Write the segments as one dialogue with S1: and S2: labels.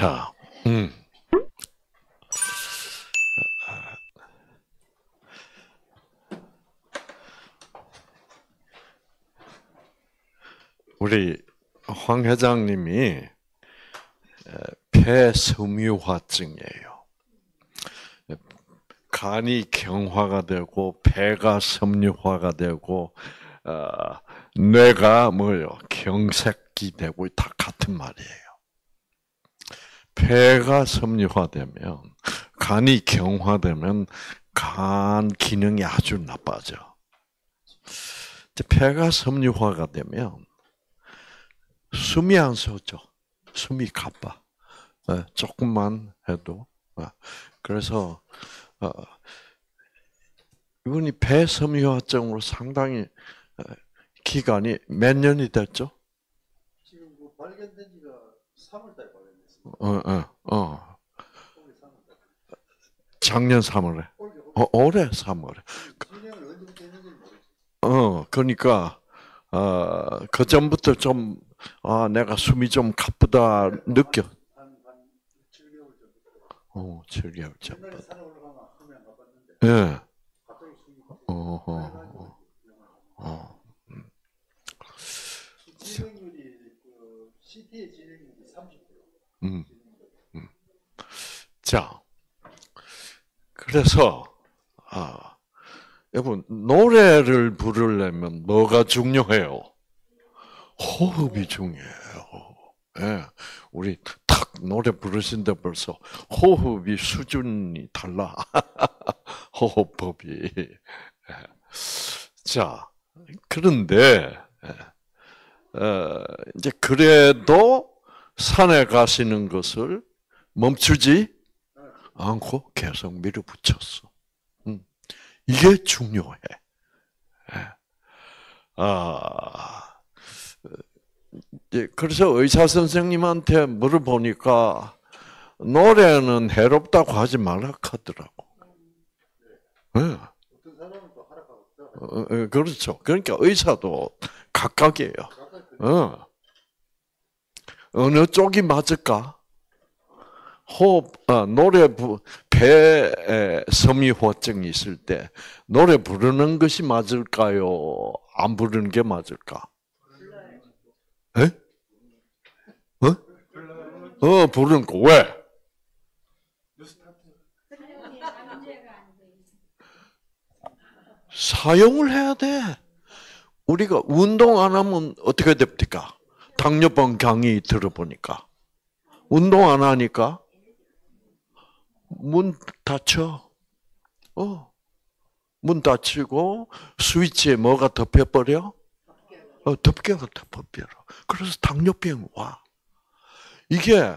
S1: 자, 우리 황 회장님이 폐섬유화증이에요. 간이 경화가 되고 폐가 섬유화가 되고 뇌가 뭐요? 경색이 되고 다 같은 말이에요. 폐가 섬유화되면 간이 경화되면 간 기능이 아주 나빠져. 폐가 섬유화가 되면 숨이 안 쉬어져. 숨이 가빠. 조금만 해도. 그래서 이분이 폐섬유화증으로 상당히 기간이 몇 년이 됐죠?
S2: 지금 뭐 발견된 지가 3월달에 발견됐습니다.
S1: 작년 3월에. 올해 3월에.
S2: 진행을 언제부터 했는지 모르겠어요.
S1: 그러니까 그 전부터 좀 내가 숨이 좀 가쁘다 느껴.
S2: 한 7개월 전부터.
S1: 7개월 전.
S2: 옛날에 산에 올라가면 숨이 안 가봤는데.
S1: 예.
S2: 갑자기 숨이 진행률이 CT의 진행률이 30%.
S1: 자, 그래서 여러분 노래를 부르려면 뭐가 중요해요? 호흡이 중요해요. 예, 우리 탁 노래 부르신데 벌써 호흡이 수준이 달라. 호흡법이. 자, 그런데 이제 그래도 산에 가시는 것을 멈추지 않고 계속 밀어붙였어. 이게 중요해. 그래서 의사 선생님한테 물어보니까 노래는 해롭다고 하지 말라 하더라고.
S2: 어떤 사람은 또 하락하고
S1: 그렇죠. 그러니까 의사도 각각이에요. 어느 쪽이 맞을까? 노래 폐 섬유화증이 있을 때 노래 부르는 것이 맞을까요? 안 부르는 게 맞을까? 에? 부르는 거 왜? 사용을 해야 돼. 우리가 운동 안 하면 어떻게 됩니까? 당뇨병 강의 들어보니까 운동 안 하니까 문 닫혀. 문 닫히고 스위치에 뭐가 덮여버려? 덮개가 덮여버려. 그래서 당뇨병 와. 이게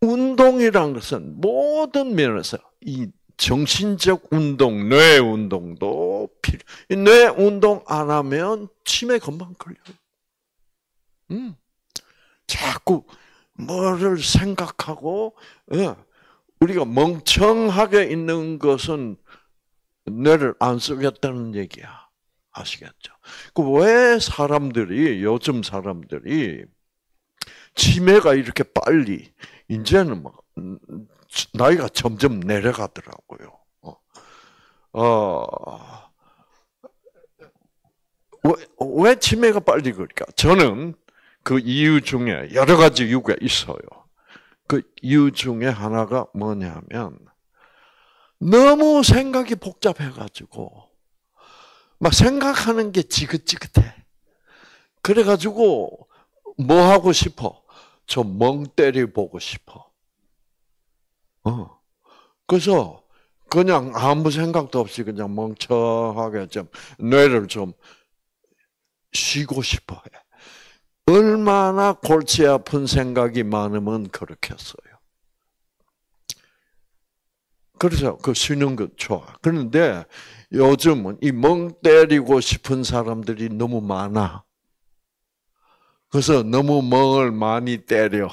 S1: 운동이란 것은 모든 면에서 이 정신적 운동, 뇌 운동도 필요. 뇌 운동 안 하면 치매 금방 걸려요. 자꾸 뭐를 생각하고 우리가 멍청하게 있는 것은 뇌를 안 쓰겠다는 얘기야. 아시겠죠? 왜 요즘 사람들이 치매가 이렇게 빨리 이제는 막 나이가 점점 내려가더라고요. 왜 치매가 빨리 걸릴까? 저는 그 이유 중에 여러 가지 이유가 있어요. 그 이유 중에 하나가 뭐냐면 너무 생각이 복잡해가지고 막 생각하는 게 지긋지긋해. 그래가지고 뭐 하고 싶어? 저 멍 때려보고 싶어. 그래서 그냥 아무 생각도 없이 그냥 멍청하게 좀 뇌를 좀 쉬고 싶어 해. 얼마나 골치 아픈 생각이 많으면 그렇겠어요. 그래서 그 쉬는 거 좋아. 그런데 요즘은 이 멍 때리고 싶은 사람들이 너무 많아. 그래서 너무 멍을 많이 때려.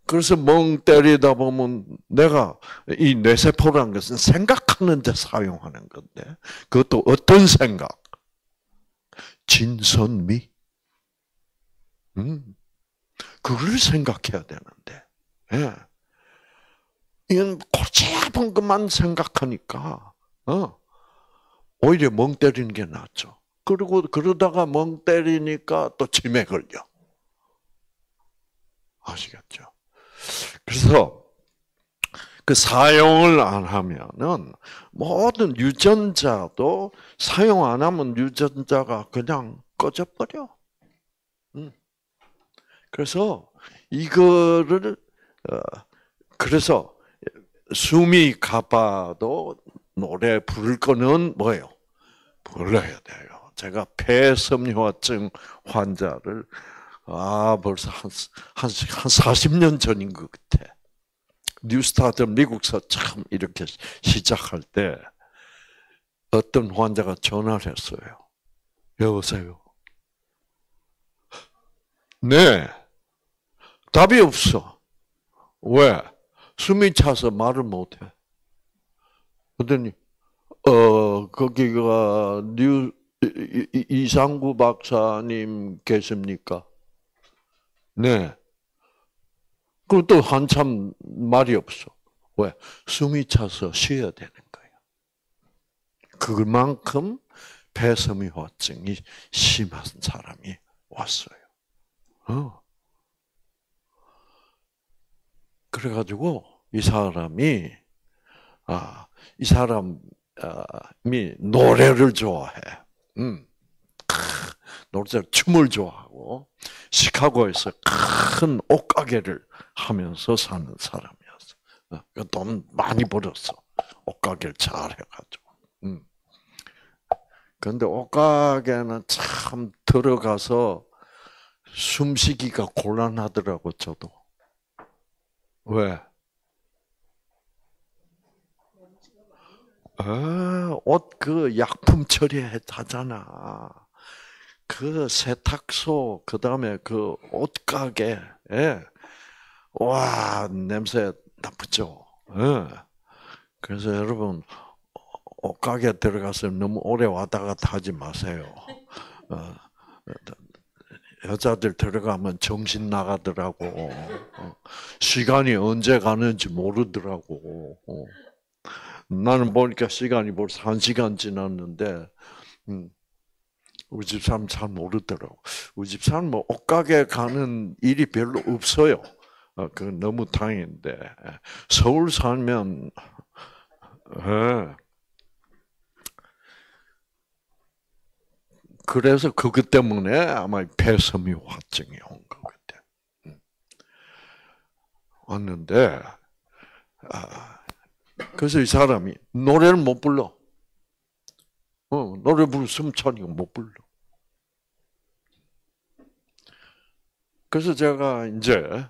S1: 그래서 멍 때리다 보면 내가 이 뇌세포라는 것은 생각하는 데 사용하는 건데 그것도 어떤 생각? 진선미. 그걸 생각해야 되는데, 예. 이건 골치 아픈 것만 생각하니까, 오히려 멍 때리는 게 낫죠. 그리고 그러다가 멍 때리니까 또 치매 걸려. 아시겠죠? 그래서 그 사용을 안 하면은 모든 유전자도 사용 안 하면 유전자가 그냥 꺼져버려. 그래서 이거를 그래서 숨이 가빠도 노래 부를 거는 뭐예요? 불러야 돼요. 제가 폐섬유화증 환자를 벌써 한 40년 전인 것 같아. 뉴스타트 미국서 참 이렇게 시작할 때 어떤 환자가 전화를 했어요. 여보세요. 네. 답이 없어. 왜? 숨이 차서 말을 못해. 그랬더니 거기가 이상구 박사님 계십니까? 네. 그리고 또 한참 말이 없어. 왜? 숨이 차서 쉬어야 되는 거예요. 그만큼 폐섬유화증이 심한 사람이 왔어요. 그래가지고 이 사람이 노래를 좋아해. 노래 춤을 좋아하고 시카고에서 큰 옷가게를 하면서 사는 사람이었어. 돈 많이 벌었어. 옷가게를 잘 해가지고. 그런데 옷가게는 참 들어가서 숨쉬기가 곤란하더라고, 저도. 왜? 옷 그 약품 처리하잖아. 그 세탁소, 그 다음에 그 옷가게, 와, 냄새 나쁘죠? 그래서 여러분, 옷가게 들어가서 너무 오래 왔다 갔다 하지 마세요. 여자들 들어가면 정신 나가더라고. 시간이 언제 가는지 모르더라고. 나는 보니까 시간이 벌써 1시간 지났는데, 우리 집사람 잘 모르더라고. 우리 집사람 뭐 옷가게 가는 일이 별로 없어요. 그건 너무 다행인데. 서울 살면, 그래서 그것 때문에 아마 폐섬유화증이 온 것 같아. 왔는데, 그래서 이 사람이 노래를 못 불러. 노래 부르 숨 차니까 못 불러. 그래서 제가 이제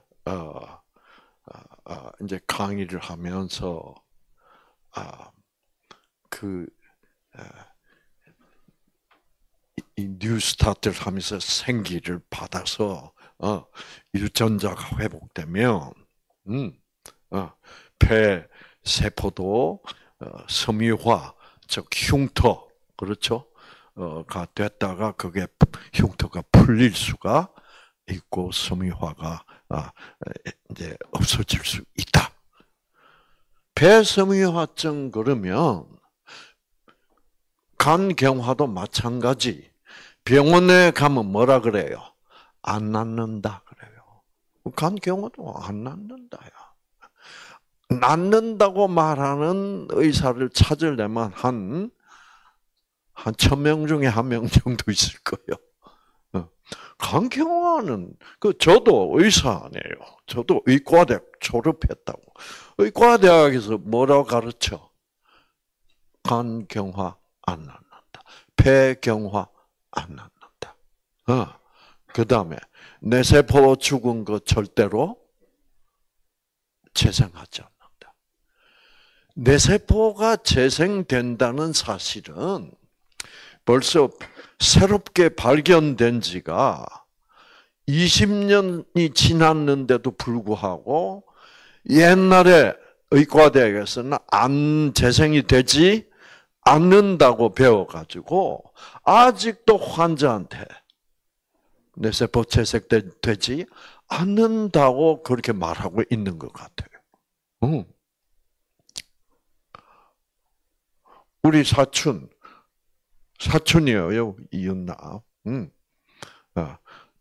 S1: 강의를 하면서 이 뉴스타트를 하면서 생기를 받아서 유전자가 회복되면 폐 세포도 섬유화, 즉 흉터, 그렇죠? 가 됐다가 그게 흉터가 풀릴 수가 있고 섬유화가 이제 없어질 수 있다. 폐섬유화증 그러면 간경화도 마찬가지. 병원에 가면 뭐라 그래요? 안 낫는다 그래요. 간경화도 안 낫는다야. 낫는다고 말하는 의사를 찾으려면 한 1000명 중에 1명 정도 있을 거예요. 간경화는, 저도 의사네요. 저도 의과대학 졸업했다고. 의과대학에서 뭐라고 가르쳐? 간경화 안 낫는다. 폐경화 안 낫는다. 그 다음에 뇌세포 죽은 거 절대로 재생하지 않는다. 뇌세포가 재생된다는 사실은 벌써 새롭게 발견된 지가 20년이 지났는데도 불구하고 옛날에 의과대학에서는 안 재생이 되지 않는다고 배워가지고 아직도 환자한테 뇌세포 채색되지 않는다고 그렇게 말하고 있는 것 같아요. 우리 사촌이에요, 이은나.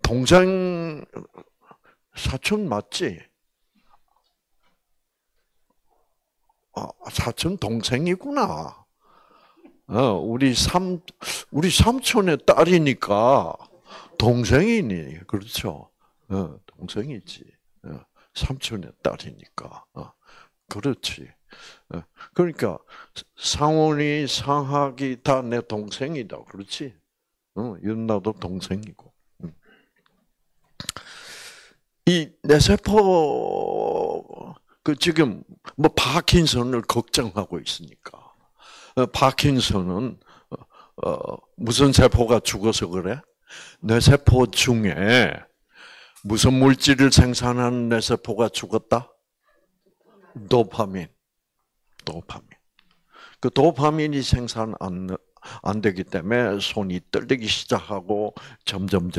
S1: 동생, 사촌 맞지? 사촌 동생이구나. 우리 삼촌의 딸이니까 동생이니, 그렇죠? 동생이지. 삼촌의 딸이니까. 그렇지. 그러니까 상훈이, 상학이 다 내 동생이다. 그렇지? 윤나도 동생이고. 이 뇌세포 지금 뭐 파킨슨을 걱정하고 있으니까. 파킨슨은 무슨 세포가 죽어서 그래? 뇌세포 중에 무슨 물질을 생산하는 뇌세포가 죽었다? 도파민. 그 도파민이 생산 안 되기 때문에 손이 떨리기 시작하고 점점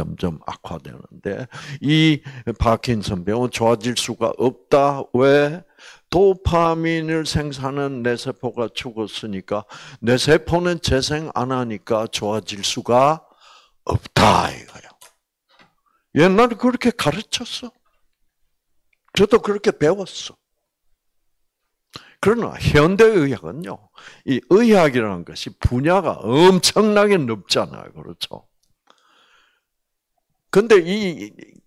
S1: 악화되는데 이 파킨슨 병은 좋아질 수가 없다. 왜? 도파민을 생산하는 뇌세포가 죽었으니까 뇌세포는 재생 안 하니까 좋아질 수가 없다 이거야. 옛날에 그렇게 가르쳤어. 저도 그렇게 배웠어. 그러나 현대의학은요, 이 의학이라는 것이 분야가 엄청나게 넓잖아요. 그렇죠? 근데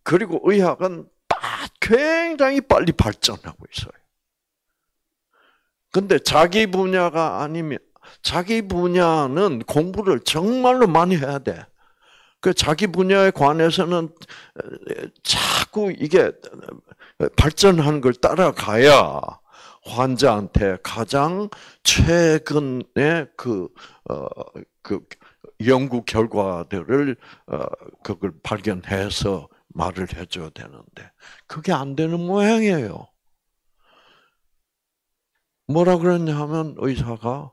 S1: 그리고 의학은 굉장히 빨리 발전하고 있어요. 근데 자기 분야가 아니면, 자기 분야는 공부를 정말로 많이 해야 돼. 그 자기 분야에 관해서는 자꾸 이게 발전하는 걸 따라가야 환자한테 가장 최근의 그 연구 결과들을 그걸 발견해서 말을 해줘야 되는데 그게 안 되는 모양이에요. 뭐라 그랬냐 하면 의사가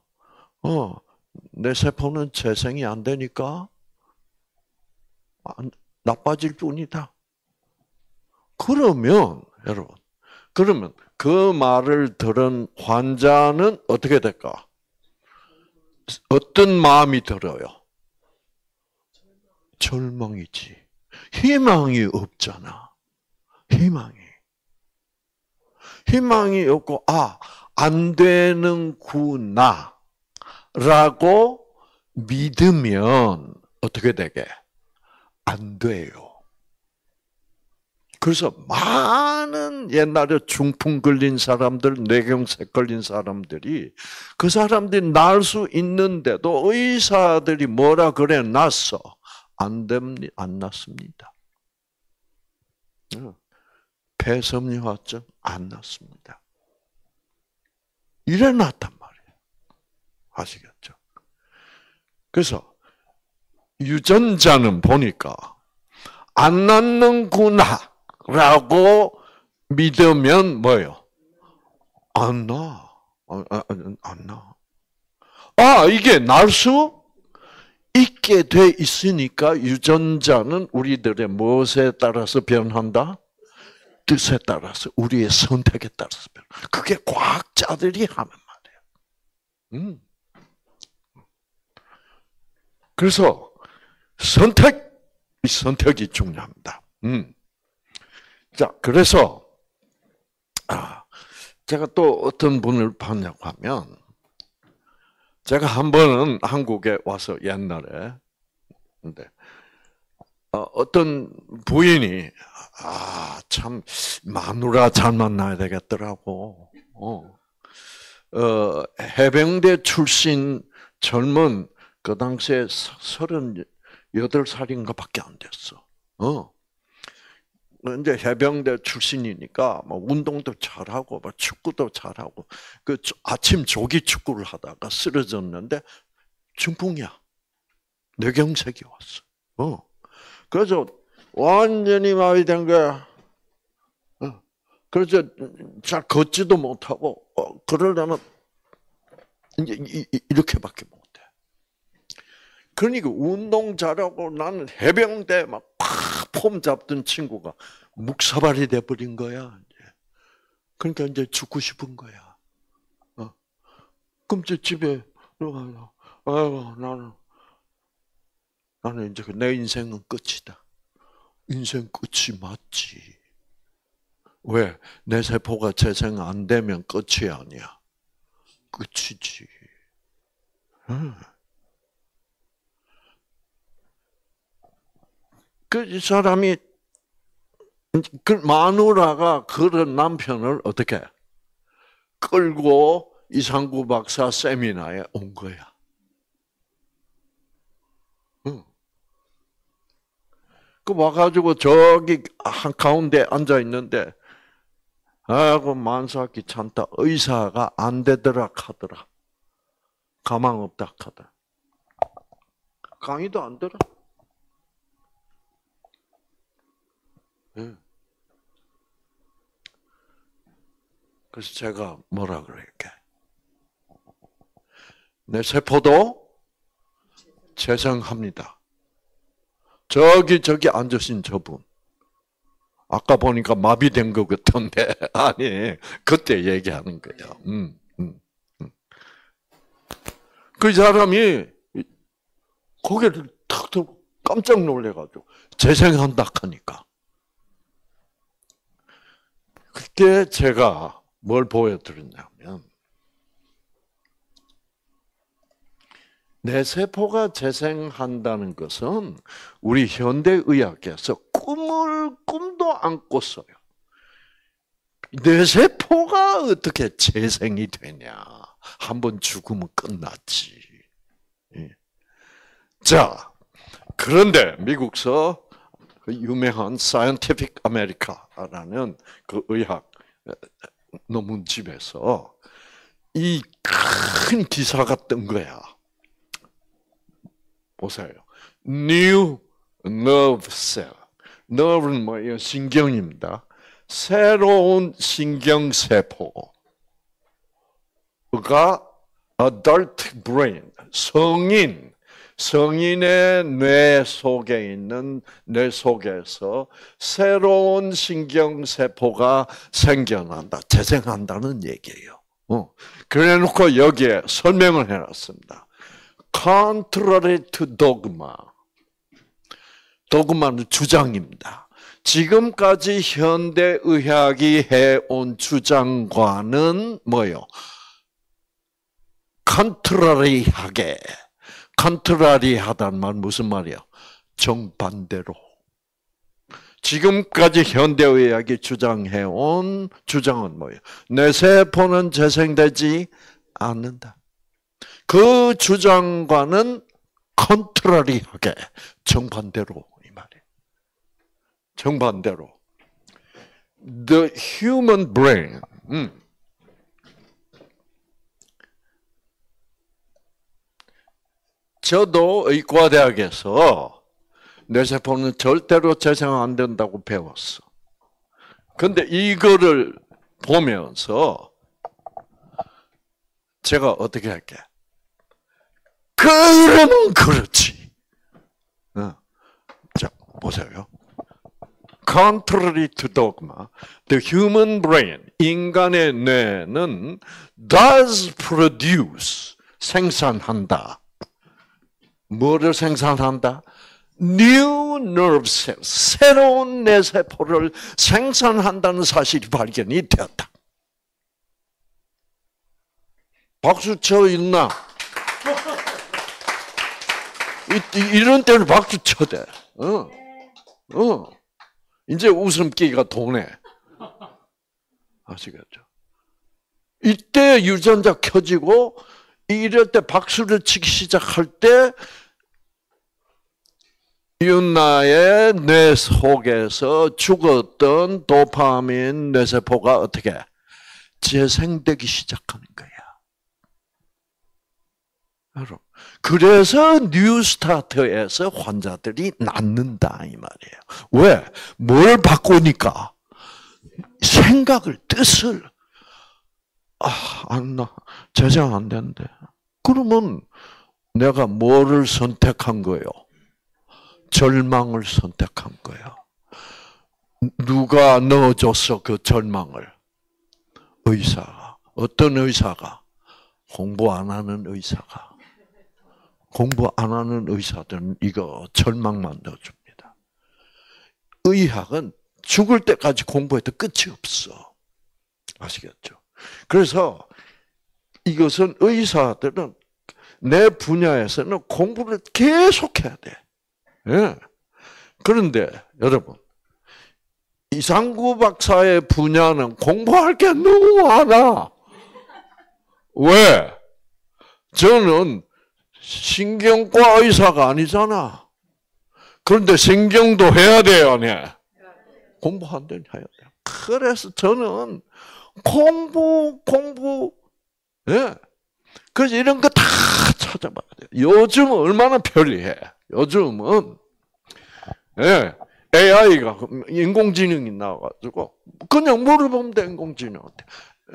S1: 내 세포는 재생이 안 되니까 나빠질 뿐이다. 그러면 여러분, 그 말을 들은 환자는 어떻게 될까? 어떤 마음이 들어요? 절망이지. 희망이 없잖아. 희망이 없고 안 되는구나 라고 믿으면 어떻게 되게? 안 돼요. 그래서 많은 옛날에 중풍 걸린 사람들, 뇌경색 걸린 사람들이 그 사람들이 날 수 있는데도 의사들이 뭐라 그래 놨어? 안 낫습니다. 폐섬유화증 안 낫습니다. 이래 놨단 말이에요. 아시겠죠? 그래서 유전자는 보니까 안 낫는구나 라고 믿으면 뭐예요? 안 나. 안 나. 이게 날 수 있게 돼 있으니까 유전자는 우리들의 무엇에 따라서 변한다? 뜻에 따라서, 우리의 선택에 따라서 변한다. 그게 과학자들이 하는 말이에요. 그래서 선택이 중요합니다. 자, 그래서 제가 또 어떤 분을 봤냐고 하면, 제가 한 번은 한국에 와서 옛날에, 근데 어떤 부인이 참 마누라 잘 만나야 되겠더라고. 해병대 출신 젊은 그 당시에 38살인가밖에 안 됐어. 이제 해병대 출신이니까 뭐 운동도 잘하고 뭐 축구도 잘하고 그 아침 조기 축구를 하다가 쓰러졌는데 중풍이야. 뇌경색이 왔어. 그래서 완전히 마비된 거야. 그래서 잘 걷지도 못하고 그러려면 이제 이렇게밖에 못해. 그러니까 운동 잘하고 나는 해병대 막 폼 잡던 친구가 묵사발이 돼버린 거야. 그러니까 이제 죽고 싶은 거야. 그럼 이제 집에 들어가서, 아이고, 나는 이제 내 인생은 끝이다. 인생 끝이 맞지. 왜? 내 세포가 재생 안 되면 끝이 아니야. 끝이지. 이 사람이, 그 마누라가 그런 남편을 어떻게 끌고 이상구 박사 세미나에 온 거야. 그 와가지고 저기 한가운데 앉아 있는데, 아이고, 만사 귀찮다. 의사가 안 되더라 하더라. 가망 없다 하더라. 강의도 안 들어. 그래서 제가 뭐라 그럴게. 내 세포도 재생합니다. 저기 앉으신 저분. 아까 보니까 마비된 것 같던데. 아니, 그때 얘기하는 거예요. 그 사람이 고개를 탁 들고 깜짝 놀래가지고 재생한다 하니까. 그때 제가 뭘 보여드렸냐면, 내 세포가 재생한다는 것은 우리 현대의학에서 꿈도 안 꿨어요. 내 세포가 어떻게 재생이 되냐. 한번 죽으면 끝났지. 자, 그런데 미국서 유명한 Scientific America라는 그 의학 논문집에서 이 큰 기사가 뜬 거야. 보세요. New nerve cell. nerve는 뭐예요? 신경입니다. 새로운 신경세포가 adult brain, 성인의 뇌 속에 있는 뇌 속에서 새로운 신경세포가 생겨난다, 재생한다는 얘기예요. 그래놓고 여기에 설명을 해놨습니다. Contrary to dogma. dogma는 주장입니다. 지금까지 현대의학이 해온 주장과는 뭐예요? contrary하게. contrary하다는 말 무슨 말이에요? 정반대로. 지금까지 현대의학이 주장해온 주장은 뭐예요? 내 세포는 재생되지 않는다. 그 주장과는 contrary하게, 정반대로 이 말이에요. 정반대로. The human brain. 저도 의과대학에서 뇌세포는 절대로 재생 안 된다고 배웠어. 근데 이거를 보면서 제가 어떻게 할게? 그러면 그렇지. 자, 보세요. Contrary to dogma, the human brain, 인간의 뇌는 does produce, 생산한다. 뭐를 생산한다? New nerve cells, 새로운 뇌세포를 생산한다는 사실이 발견이 되었다. 박수 쳐 있나? 이런 때는 박수 쳐대. 이제 웃음기가 도네. 아시겠죠? 이때 유전자 켜지고, 이럴 때 박수를 치기 시작할 때, 윤나의 뇌 속에서 죽었던 도파민 뇌세포가 어떻게 재생되기 시작하는 거야. 여러분, 그래서 뉴스타트에서 환자들이 낫는다 이 말이에요. 왜? 뭘 바꾸니까? 생각을, 뜻을. 안 나. 재생 안 된대. 그러면 내가 뭐를 선택한 거예요? 절망을 선택한 거예요. 누가 넣어줬어, 그 절망을? 의사가. 어떤 의사가? 공부 안 하는 의사가. 공부 안 하는 의사들은 이거 절망만 넣어줍니다. 의학은 죽을 때까지 공부해도 끝이 없어. 아시겠죠? 그래서 이것은 의사들은 내 분야에서는 공부를 계속해야 돼. 예. 그런데 여러분, 이상구 박사의 분야는 공부할 게 너무 많아. 왜? 저는 신경과 의사가 아니잖아. 그런데 신경도 해야 돼요, 네. 공부한다니 해야 돼요. 그래서 저는 공부, 예. 그래서 이런 거 다 찾아봐야 돼요. 요즘 얼마나 편리해. 요즘은, 예. AI가, 인공지능이 나와가지고, 그냥 물어보면 돼, 인공지능한테.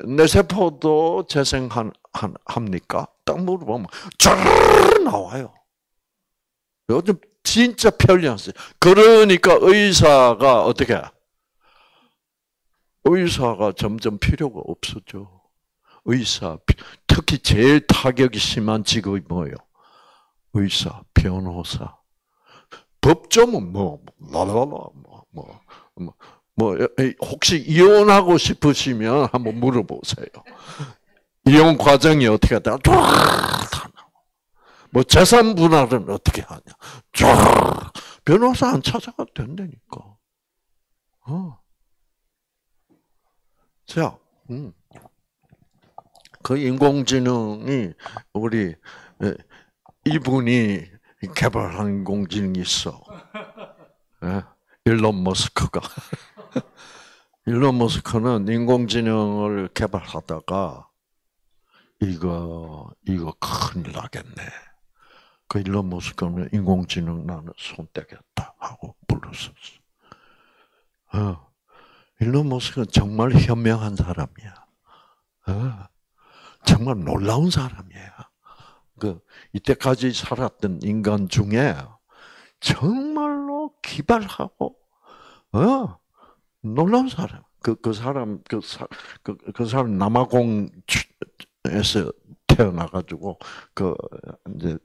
S1: 내 세포도 재생합니까? 딱 물어보면, 쫙 나와요. 요즘 진짜 편리했어요. 그러니까 의사가 어떻게 해? 의사가 점점 필요가 없어져. 의사, 특히 제일 타격이 심한 직업이 뭐예요? 의사, 변호사. 법조는 혹시 이혼하고 싶으시면 한번 물어보세요. 이혼 과정이 어떻게 되나? 뭐 재산 분할은 어떻게 하냐? 변호사 안 찾아가도 된다니까. 자, 그 인공지능이 우리 이분이 개발한 인공지능이 있어. 일론 머스크가. 일론 머스크는 인공지능을 개발하다가 이거 큰일 나겠네. 그 일론 머스크는 인공지능 나는 손 떼겠다 하고 물러섰어. 일론 머스크는 정말 현명한 사람이야. 정말 놀라운 사람이에요. 이때까지 살았던 인간 중에 정말로 기발하고, 놀라운 사람. 그 사람 남아공에서 태어나가지고, 이제,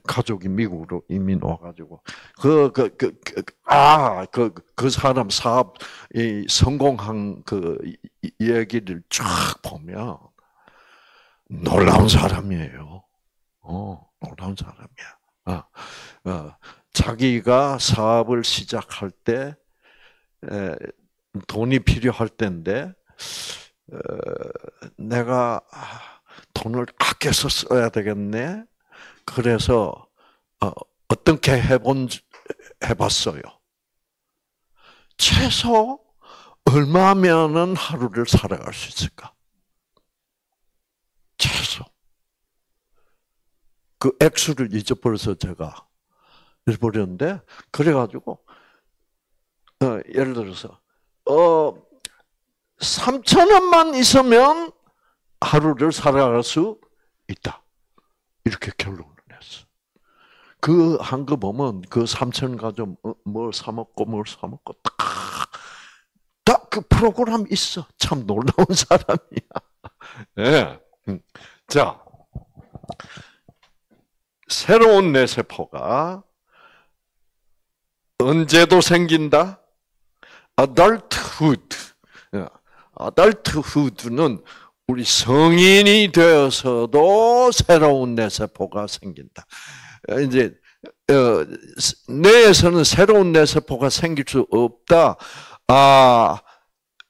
S1: 가족이 미국으로 이민 와가지고, 그 사람 사업, 성공한 얘기를 쫙 보면, 놀라운 사람이에요. 놀라운 사람이야. 자기가 사업을 시작할 때, 돈이 필요할 때인데, 내가 돈을 아껴서 써야 되겠네. 그래서, 어떻게 해봤어요? 최소 얼마면은 하루를 살아갈 수 있을까? 최소. 그 액수를 잊어버려서 제가 잊어버렸는데, 그래가지고, 예를 들어서, 3,000원만 있으면 하루를 살아갈 수 있다. 이렇게 결론을 냈어. 한 거 보면, 3,000원 가지고 뭘 사먹고, 딱 그 프로그램 있어. 참 놀라운 사람이야. 예. 자, 새로운 뇌세포가 언제도 생긴다? adulthood. adulthood는 우리 성인이 되어서도 새로운 뇌세포가 생긴다. 이제 뇌에서는 새로운 뇌세포가 생길 수 없다.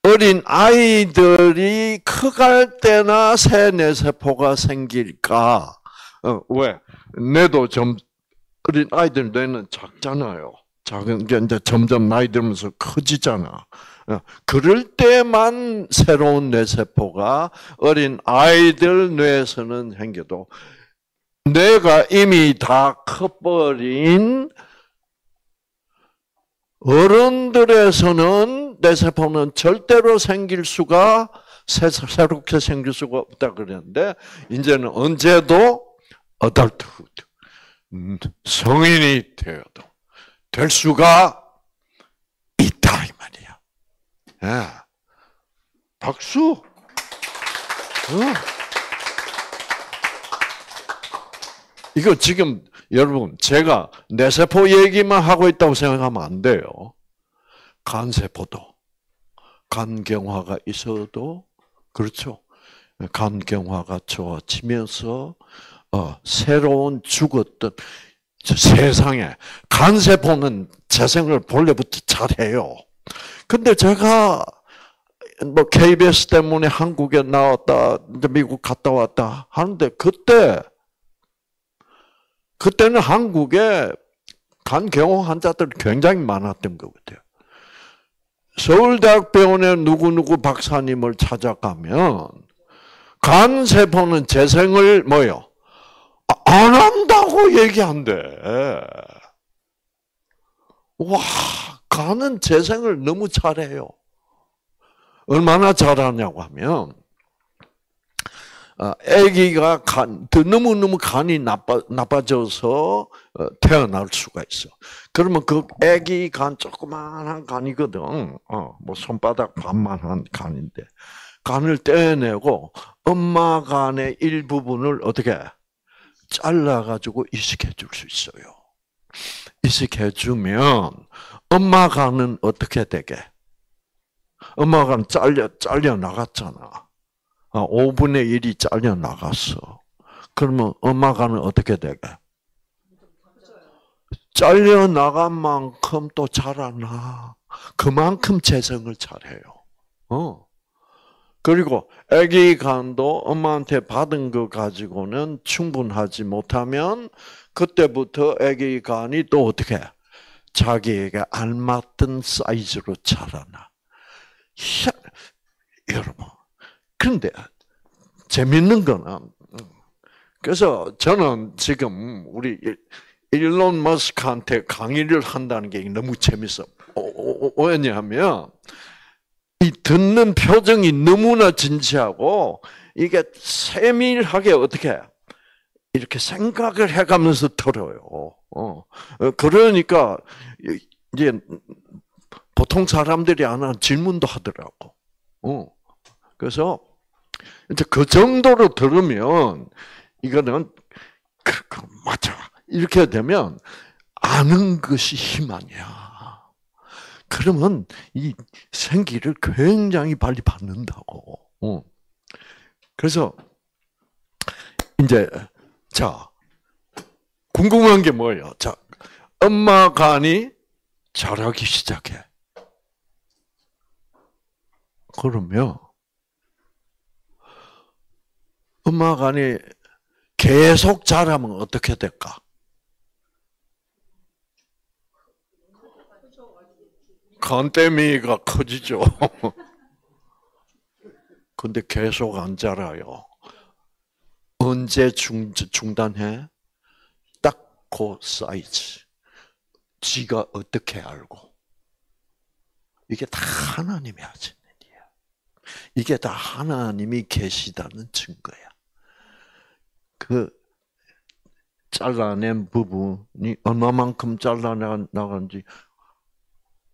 S1: 어린 아이들이 커갈 때나 새 뇌세포가 생길까? 왜? 뇌도 어린 아이들 뇌는 작잖아요. 작은 게 이제 점점 나이 들면서 커지잖아. 그럴 때만 새로운 뇌세포가 어린 아이들 뇌에서는 생겨도 뇌가 이미 다 커버린 어른들에서는 뇌세포는 절대로 새롭게 생길 수가 없다 그랬는데, 이제는 언제도 adulthood, 성인이 되어도 될 수가 있다 이 말이에요. 예. 박수. 이거 지금 여러분 제가 뇌세포 얘기만 하고 있다고 생각하면 안 돼요. 간세포도 간경화가 있어도 그렇죠. 간경화가 좋아지면서 새로운 죽었던 세상에 간세포는 재생을 본래부터 잘해요. 근데 제가 뭐 KBS 때문에 한국에 나왔다, 미국 갔다 왔다 하는데 그때는 한국에 간경화 환자들이 굉장히 많았던 것 같아요. 서울대학병원에 누구누구 박사님을 찾아가면 간세포는 재생을 뭐요? 안 한다고 얘기한대. 와, 간은 재생을 너무 잘해요. 얼마나 잘하냐고 하면 아기가 너무너무 간이 나빠져서 태어날 수가 있어. 그러면 그 아기 간 조그만한 간이거든. 뭐 손바닥 반만한 간인데 간을 떼내고 엄마 간의 일부분을 어떻게 잘라가지고 이식해 줄 수 있어요. 이식해 주면 엄마 간은 어떻게 되게? 엄마 간 잘려 나갔잖아. 5분의 1이 잘려 나갔어. 그러면 엄마 간은 어떻게 되게? 잘려 나간 만큼 또 자라나. 그만큼 재생을 잘해요. 그리고 아기 간도 엄마한테 받은 거 가지고는 충분하지 못하면 그때부터 아기 간이 또 어떻게 자기에게 알맞던 사이즈로 자라나. 여러분, 그런데 재밌는 거는 그래서 저는 지금 우리 일론 머스크한테 강의를 한다는 게 너무 재밌어. 왜냐하면 이 듣는 표정이 너무나 진지하고 이게 세밀하게 어떻게 이렇게 생각을 해가면서 들어요. 그러니까 이제 보통 사람들이 안 하는 질문도 하더라고. 그래서 이제 그 정도로 들으면 이거는 맞아. 이렇게 되면 아는 것이 힘 아니야. 그러면 이 생기를 굉장히 빨리 받는다고. 그래서 이제 자 궁금한 게 뭐예요? 자 엄마 간이 자라기 시작해. 그러면 엄마 간이 계속 자라면 어떻게 될까? 간때미가 커지죠. 근데 계속 안 자라요. 언제 중단해? 딱 그 사이즈. 지가 어떻게 알고? 이게 다 하나님이 하시는 일이야. 이게 다 하나님이 계시다는 증거야. 그 잘라낸 부분이 얼마만큼 잘라나간지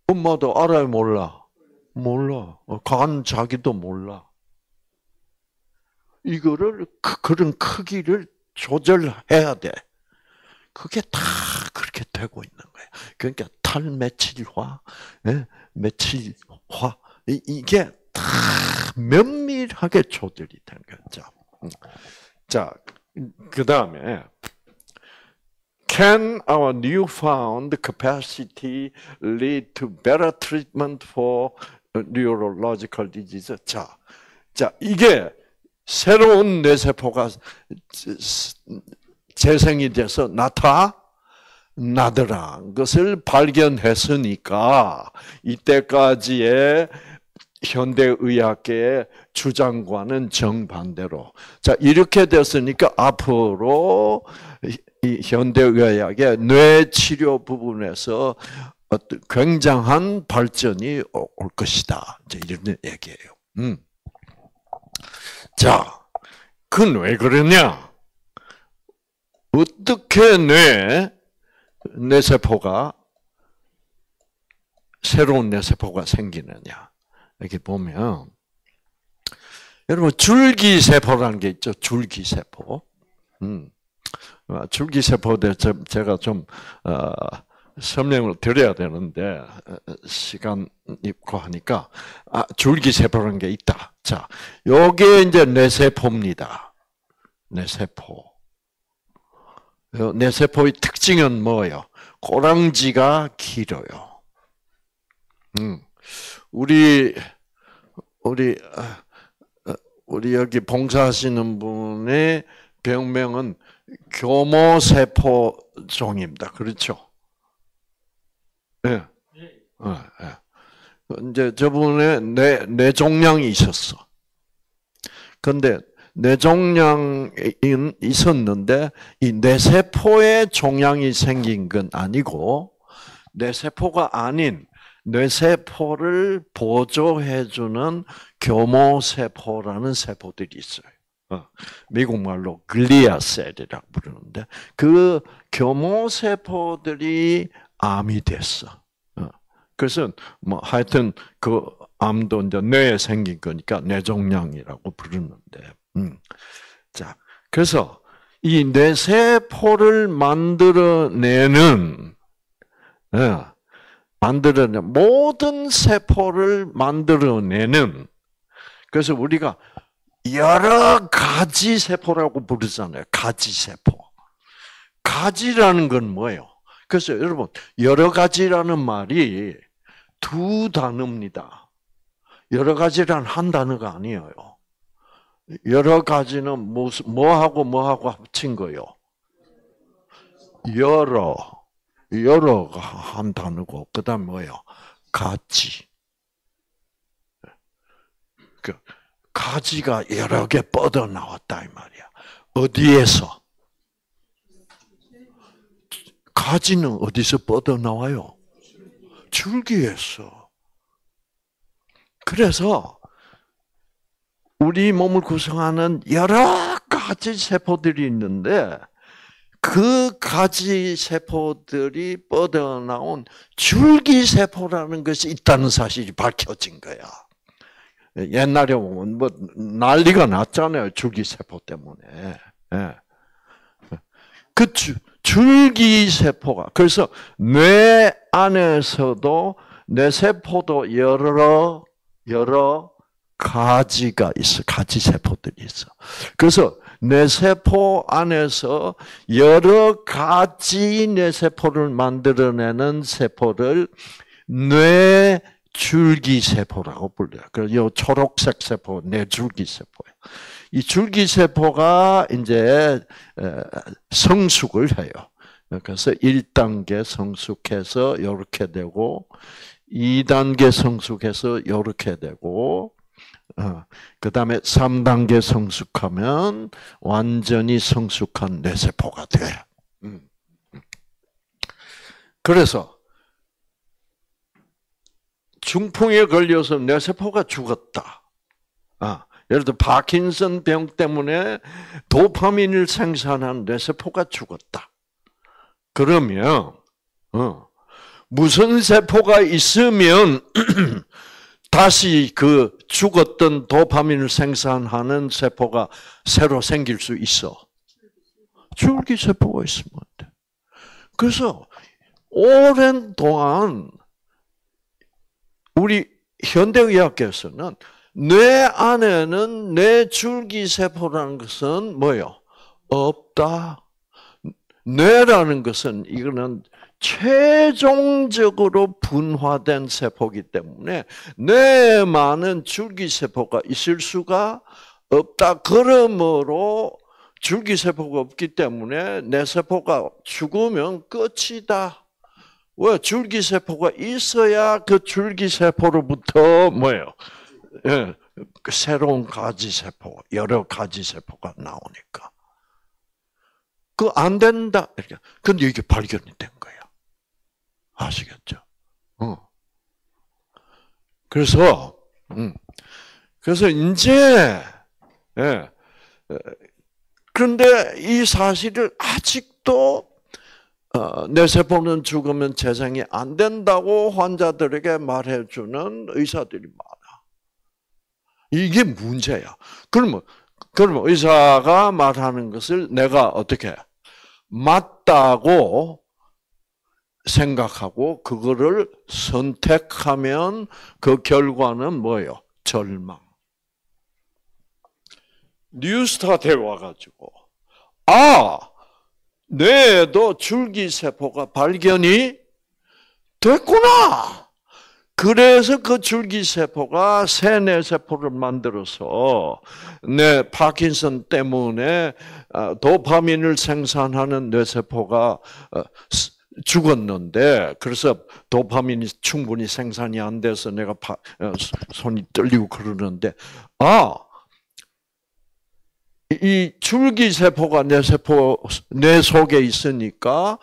S1: 엄마도 알아요, 몰라? 몰라. 간 자기도 몰라. 이거를 그런 크기를 조절해야 돼. 그게 다 그렇게 되고 있는 거야. 그러니까 탈메칠화, 메칠화 이게 다 면밀하게 조절이 되는 거죠. 자, 그 다음에 Can our newfound capacity lead to better treatment for neurological disease? 자, 이게 새로운 뇌세포가 재생이 돼서 나타나더라. 것을 발견했으니까 이때까지의 현대의학계의 주장과는 정반대로. 자, 이렇게 됐으니까 앞으로 이 현대의학의 뇌치료 부분에서 어떤 굉장한 발전이 올 것이다. 이제 이런 얘기예요. 자, 그건 왜 그러냐? 어떻게 뇌세포가 새로운 뇌세포가 생기느냐? 이렇게 보면 여러분 줄기세포라는 게 있죠. 줄기세포. 줄기세포에 대해서 제가 좀 설명을 드려야 되는데 시간이 있고 하니까 줄기세포라는 게 있다. 자, 요게 이제 뇌세포입니다. 뇌세포. 뇌세포의 특징은 뭐예요? 꼬랑지가 길어요. 우리 여기 봉사하시는 분의 병명은 교모세포종입니다. 그렇죠? 예. 이제 저분의 뇌종양이 있었어. 근데 뇌종양이 있었는데 이 뇌세포에 종양이 생긴 건 아니고 뇌세포가 아닌 뇌세포를 보조해주는 교모세포라는 세포들이 있어요. 미국 말로 글리아셀이라고 부르는데 그 교모세포들이 암이 됐어. 그래서 뭐 하여튼 그 암도 이제 뇌에 생긴 거니까 뇌종양이라고 부르는데, 자 그래서 이 뇌세포를 만들어내는 모든 세포를 만들어내는 그래서 우리가 여러 가지 세포라고 부르잖아요. 가지세포. 가지라는 건 뭐예요? 그래서 여러분 여러 가지라는 말이 두 단어입니다. 여러 가지란 한 단어가 아니에요. 여러 가지는 뭐하고 합친 거예요? 여러가 한 단어고 그다음 뭐예요? 가지. 그 가지가 여러 개 뻗어 나왔다 이 말이야. 어디에서? 가지는 어디서 뻗어 나와요? 줄기에서. 그래서 우리 몸을 구성하는 여러 가지 세포들이 있는데 그 가지 세포들이 뻗어나온 줄기세포라는 것이 있다는 사실이 밝혀진 거야. 옛날에 보면 뭐 난리가 났잖아요. 줄기세포 때문에. 그 줄기세포가 그래서 뇌 안에서도 뇌세포도 여러 가지가 있어. 가지세포들이 있어. 그래서 뇌세포 안에서 여러 가지 뇌세포를 만들어내는 세포를 뇌줄기세포라고 불러요. 그래서 이 초록색 세포, 뇌줄기세포예요. 이 줄기세포가 이제 성숙을 해요. 그래서 1단계 성숙해서 이렇게 되고 2단계 성숙해서 이렇게 되고 그 다음에 3단계 성숙하면 완전히 성숙한 뇌세포가 돼. 그래서 중풍에 걸려서 뇌세포가 죽었다. 예를 들어 파킨슨 병 때문에 도파민을 생산한 뇌세포가 죽었다. 그러면 무슨 세포가 있으면 다시 그 죽었던 도파민을 생산하는 세포가 새로 생길 수 있어? 줄기세포가 있으면 돼. 그래서 오랜 동안 우리 현대의학에서는 뇌 안에는 뇌줄기세포라는 것은 뭐예요? 없다. 뇌라는 것은 이거는 최종적으로 분화된 세포이기 때문에 뇌에 많은 줄기세포가 있을 수가 없다. 그러므로 줄기세포가 없기 때문에 뇌세포가 죽으면 끝이다. 왜? 줄기세포가 있어야 그 줄기세포로부터 뭐예요? 새로운 가지세포, 여러 가지세포가 나오니까. 그거 안 된다. 이렇게. 근데 이게 발견이 된 거야. 아시겠죠? 그래서 이제, 그런데 이 사실을 아직도 뇌세포는 죽으면 재생이 안 된다고 환자들에게 말해주는 의사들이 많아. 이게 문제야. 그러면 의사가 말하는 것을 내가 어떻게 맞다고 생각하고 그거를 선택하면 그 결과는 뭐예요? 절망. 뉴스타트에 와가지고 뇌에도 줄기세포가 발견이 됐구나. 그래서 그 줄기세포가 새 뇌세포를 만들어서 내 파킨슨 때문에 도파민을 생산하는 뇌세포가 죽었는데, 그래서 도파민이 충분히 생산이 안 돼서 내가 손이 떨리고 그러는데, 이 줄기세포가 뇌 속에 있으니까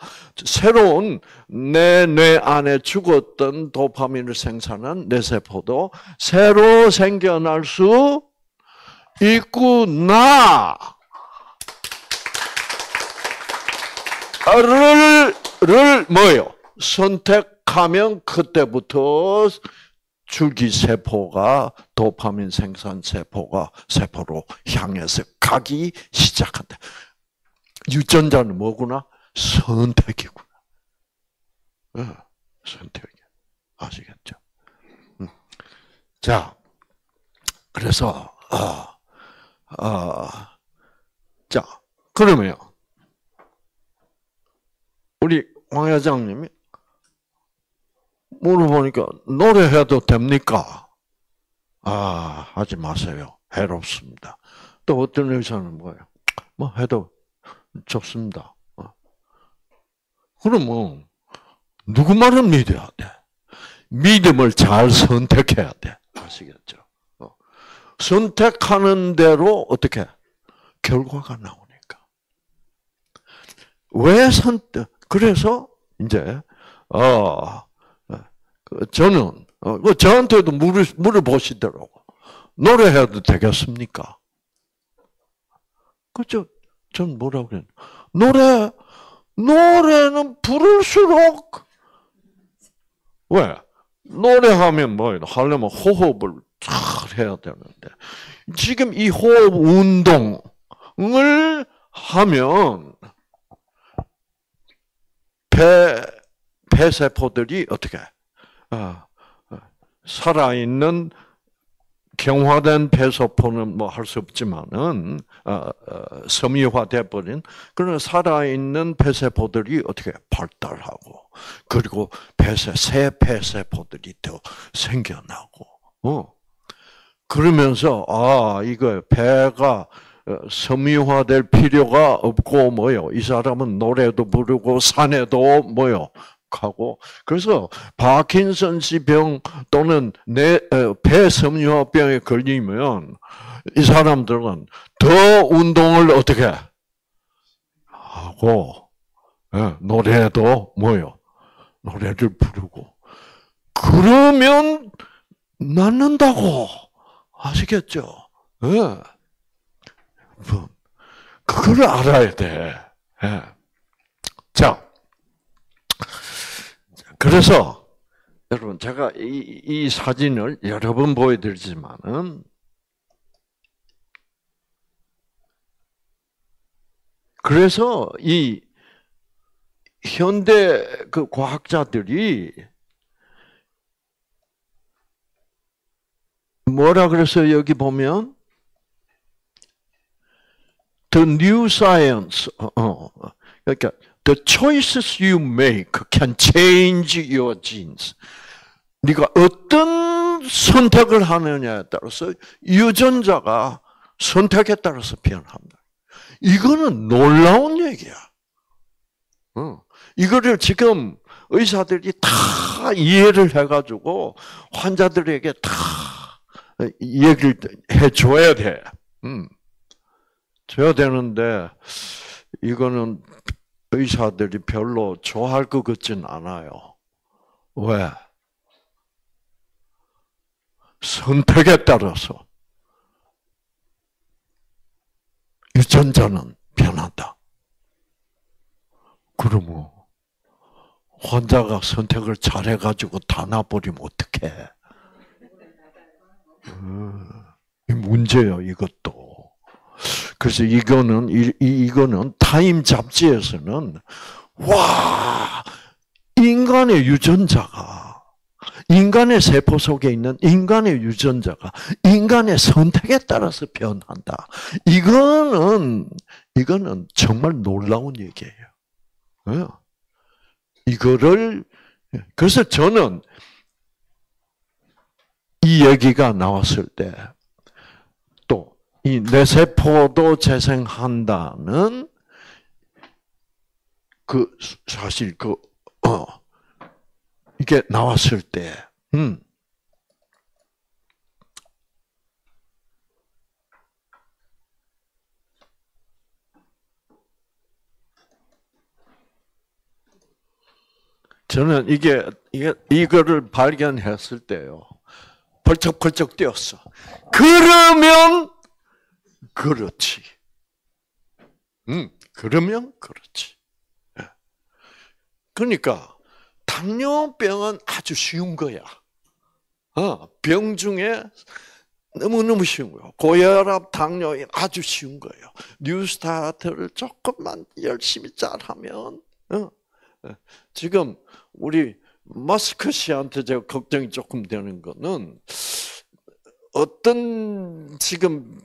S1: 새로운 내 뇌 안에 죽었던 도파민을 생산한 뇌세포도 새로 생겨날 수 있구나. 를 뭐요? 선택하면 그때부터 줄기세포가 도파민 생산 세포로 향해서 가기 시작한다. 유전자는 뭐구나? 선택이구나. 선택이야. 아시겠죠? 자, 그래서 자, 그러면요. 우리 황 회장님이 물어보니까 노래해도 됩니까? 하지 마세요. 해롭습니다. 또 어떤 의사는 뭐예요? 뭐 해도 좋습니다. 그러면 누구 말을 믿어야 돼? 믿음을 잘 선택해야 돼. 아시겠죠? 선택하는 대로 어떻게 결과가 나오니까. 왜 그래서 이제 저는 저한테도 물어보시더라고. 노래해도 되겠습니까? 그죠? 전 뭐라고 그랬나? 노래는 부를수록 왜? 노래하면 뭐예요? 하려면 호흡을 잘 해야 되는데 지금 이 호흡 운동을 하면 폐세포들이 어떻게 살아있는 경화된 폐세포는 뭐 할 수 없지만은 섬유화돼 버린 그런 살아있는 폐세포들이 어떻게 발달하고 그리고 새 폐세포들이 더 생겨나고 그러면서 이거 폐가 섬유화될 필요가 없고 뭐요? 이 사람은 노래도 부르고 산에도 뭐요? 하고 그래서 파킨슨씨 병 또는 폐섬유화병에 걸리면 이 사람들은 더 운동을 어떻게 하고 노래도 뭐요? 노래를 부르고 그러면 낫는다고 아시겠죠? 그걸 알아야 돼. 자. 그래서 여러분 제가 이 사진을 여러 번 보여드리지만은 그래서 이 현대 그 과학자들이 뭐라 그랬어요? 여기 보면 The new science 그러니까 The choices you make can change your genes. 네가 어떤 선택을 하느냐에 따라서 유전자가 선택에 따라서 변합니다. 이거는 놀라운 얘기야. 이거를 지금 의사들이 다 이해를 해가지고 환자들에게 다 얘기를 해줘야 돼. 줘야 되는데 이거는 의사들이 별로 좋아할 것 같진 않아요. 왜? 선택에 따라서 유전자는 변한다. 그러면 환자가 선택을 잘해가지고 다 나버리면 어떡해? 문제예요, 이것도. 그래서 이거는 타임 잡지에서는 와, 인간의 유전자가, 인간의 세포 속에 있는 인간의 유전자가 인간의 선택에 따라서 변한다. 이거는 정말 놀라운 얘기예요. 그래서 저는 이 얘기가 나왔을 때, 또, 이 뇌세포도 재생한다는, 사실, 이게 나왔을 때, 저는 이거를 발견했을 때요, 벌쩍벌쩍 뛰었어. 그러면 그렇지. 그러면 그렇지. 그러니까 당뇨병은 아주 쉬운 거야. 병 중에 너무너무 쉬운 거예요. 고혈압, 당뇨 아주 쉬운 거예요. 뉴스타트를 조금만 열심히 잘하면. 지금 우리 마스크 씨한테 제가 걱정이 조금 되는 거는, 어떤 지금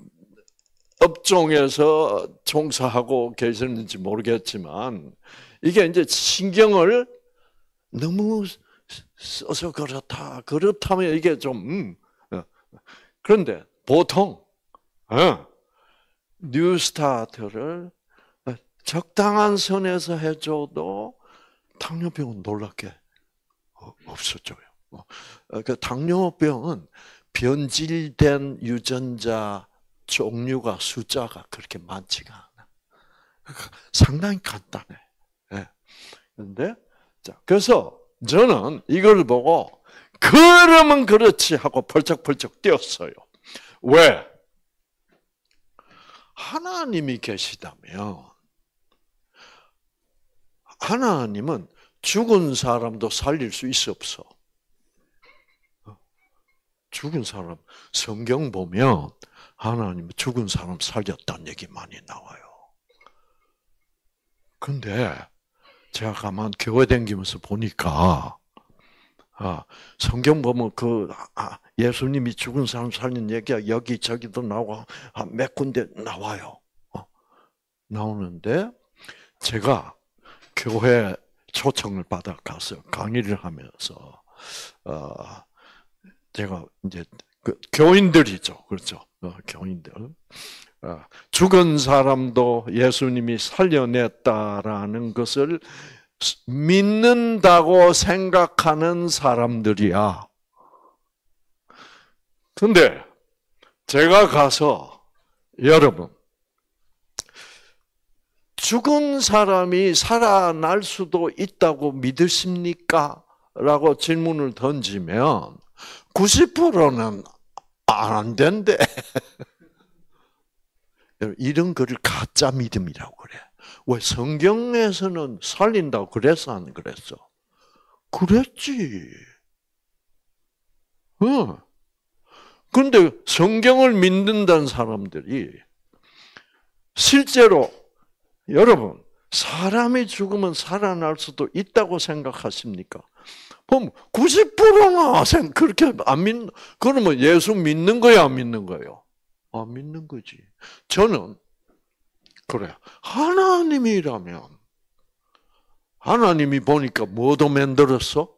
S1: 업종에서 종사하고 계셨는지 모르겠지만, 이게 이제 신경을 너무 써서 그렇다면 이게 좀, 그런데 보통, 뉴스타트를 적당한 선에서 해줘도 당뇨병은 놀랍게 없어져요. 그 당뇨병은 변질된 유전자 종류가 숫자가 그렇게 많지가 않아. 상당히 간단해. 그런데 그래서 저는 이걸 보고 그러면 그렇지 하고 벌쩍벌쩍 뛰었어요. 왜? 하나님이 계시다면, 하나님은 죽은 사람도 살릴 수 있어 없어? 죽은 사람, 성경 보면 하나님은 죽은 사람 살렸다는 얘기 많이 나와요. 근데 제가 가만 교회 다니면서 보니까, 성경 보면 예수님이 죽은 사람 살린 얘기가 여기저기도 나오고 몇 군데 나와요. 나오는데 제가 교회 초청을 받아 가서 강의를 하면서, 제가 이제 교인들이죠, 그렇죠? 교인들. 죽은 사람도 예수님이 살려냈다라는 것을 믿는다고 생각하는 사람들이야. 근데 제가 가서, 여러분, 죽은 사람이 살아날 수도 있다고 믿으십니까? 라고 질문을 던지면 90%는 안 된대. 이런 거를 가짜 믿음이라고 그래. 왜? 성경에서는 살린다고 그랬어, 안 그랬어? 그랬지. 그런데 성경을 믿는다는 사람들이 실제로, 여러분, 사람이 죽으면 살아날 수도 있다고 생각하십니까? 그럼 90%나 그렇게 안 믿는, 그러면 예수 믿는 거야, 안 믿는 거예요? 안 믿는 거지. 저는 그래. 하나님이라면, 하나님이 보니까 뭐도 만들었어?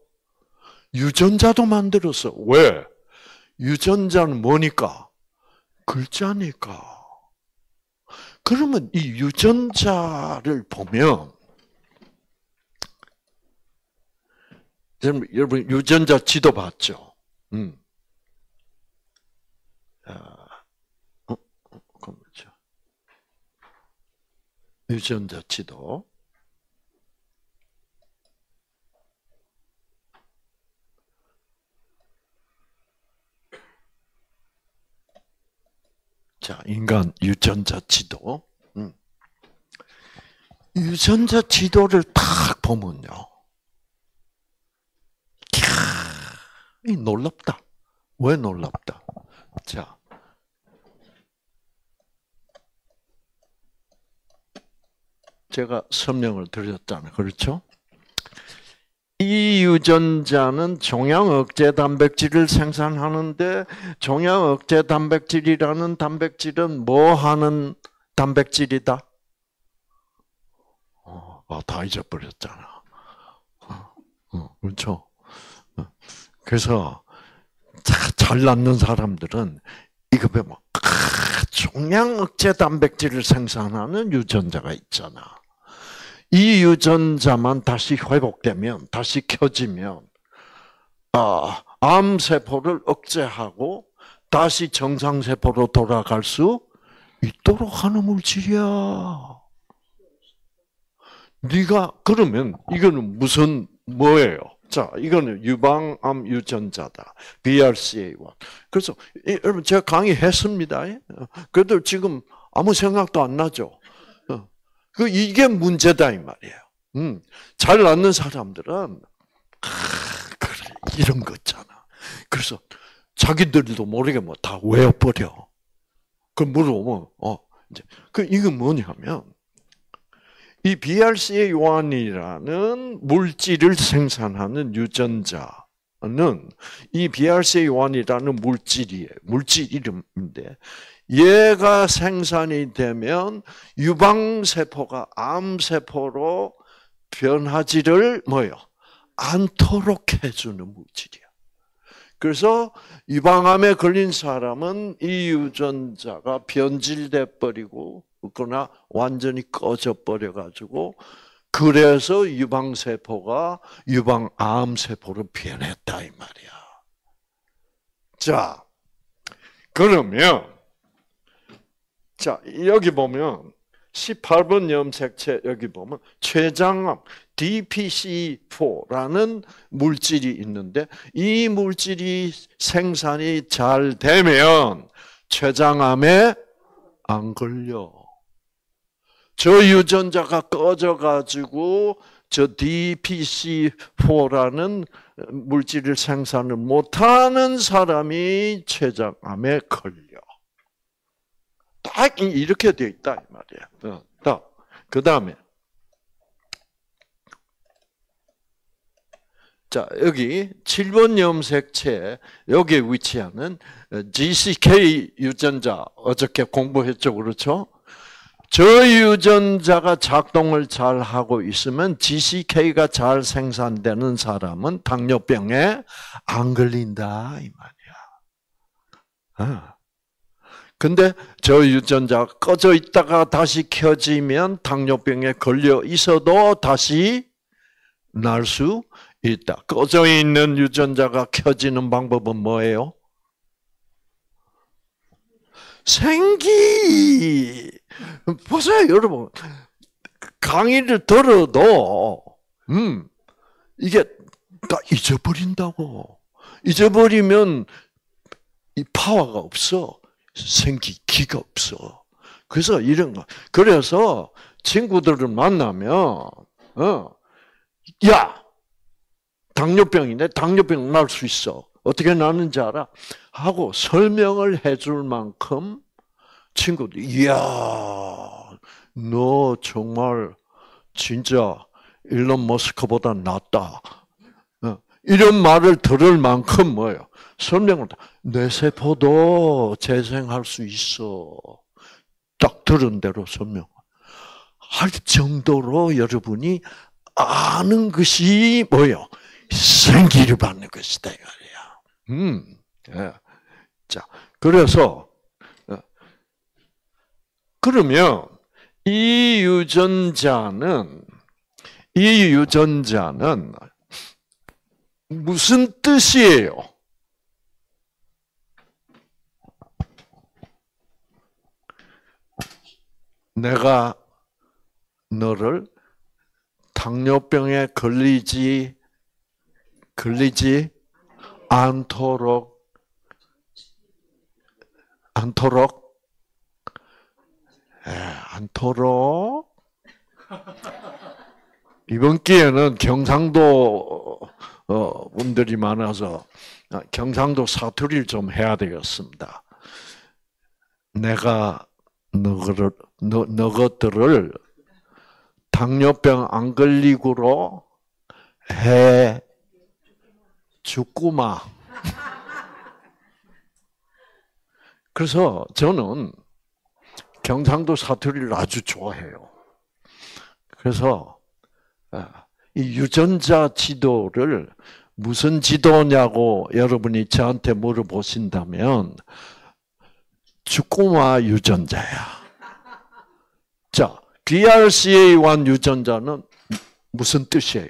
S1: 유전자도 만들었어. 왜? 유전자는 뭐니까? 글자니까. 그러면 이 유전자를 보면, 여러분 유전자 지도 봤죠? 유전자 지도. 자, 인간 유전자 지도. 유전자 지도를 딱 보면요. 이 놀랍다. 왜 놀랍다? 자, 제가 설명을 드렸잖아요. 그렇죠? 이 유전자는 종양 억제 단백질을 생산하는데 종양 억제 단백질이라는 단백질은 뭐 하는 단백질이다? 다 잊어버렸잖아. 그렇죠? 그래서 잘 낳는 사람들은 이거 보면 종양 억제 단백질을 생산하는 유전자가 있잖아. 이 유전자만 다시 회복되면, 다시 켜지면 암 세포를 억제하고 다시 정상 세포로 돌아갈 수 있도록 하는 물질이야. 네가 그러면 이거는 무슨 뭐예요? 자, 이거는 유방암 유전자다. BRCA1. 그래서 여러분 제가 강의했습니다. 그래도 지금 아무 생각도 안 나죠. 이게 문제다 이 말이에요. 잘 낳는 사람들은 그래 이런 거 있잖아. 그래서 자기들도 모르게 뭐 다 외워버려. 그 물어보면 이제 이거 뭐냐면. 이 BRCA1이라는 물질을 생산하는 유전자는 이 BRCA1이라는 물질이에요. 물질 이름인데 얘가 생산이 되면 유방세포가 암세포로 변하지를 않도록 해주는 물질이야. 그래서 유방암에 걸린 사람은 이 유전자가 변질돼 버리고 그러나 완전히 꺼져 버려 가지고 그래서 유방세포가 유방암세포로 변했다 이 말이야. 자, 그러면 여기 보면 18번 염색체 여기 보면 췌장암 DPC4라는 물질이 있는데 이 물질이 생산이 잘 되면 췌장암에 안 걸려. 저 유전자가 꺼져가지고 저 DPC4라는 물질을 생산을 못하는 사람이 췌장암에 걸려. 딱 이렇게 돼 있다 이 말이야. 그 다음에 자 여기 7번 염색체 여기에 위치하는 GCK 유전자 어저께 공부했죠, 그렇죠? 저 유전자가 작동을 잘 하고 있으면 GCK가 잘 생산되는 사람은 당뇨병에 안 걸린다 이 말이야. 근데 저 유전자가 꺼져 있다가 다시 켜지면 당뇨병에 걸려 있어도 다시 날 수 있다. 꺼져 있는 유전자가 켜지는 방법은 뭐예요? 생기. 보세요, 여러분. 강의를 들어도 이게 다 잊어버린다고. 잊어버리면 이 파워가 없어. 생기기가 없어. 그래서 이런 거. 그래서 친구들을 만나면 야, 당뇨병인데 당뇨병 날 수 있어. 어떻게 나는지 알아? 하고 설명을 해줄 만큼 친구들, 이야, 너 정말 진짜 일론 머스크보다 낫다. 이런 말을 들을 만큼 뭐예요? 설명을 뇌세포도 재생할 수 있어. 딱 들은 대로 설명할 정도로 여러분이 아는 것이 뭐예요? 생기를 받는 것이다 이 말이야. 자, 그래서 그러면 이 유전자는 무슨 뜻이에요? 내가 너를 당뇨병에 걸리지 않도록 이번 기회는 경상도 분들이 많아서 경상도 사투리를 좀 해야 되겠습니다. 내가 너것들을 당뇨병 안 걸리고로 해 죽구마. 그래서 저는 경상도 사투리를 아주 좋아해요. 그래서 이 유전자 지도를 무슨 지도냐고 여러분이 저한테 물어보신다면 죽구마 유전자야. 자, BRCA1 유전자는 무슨 뜻이에요?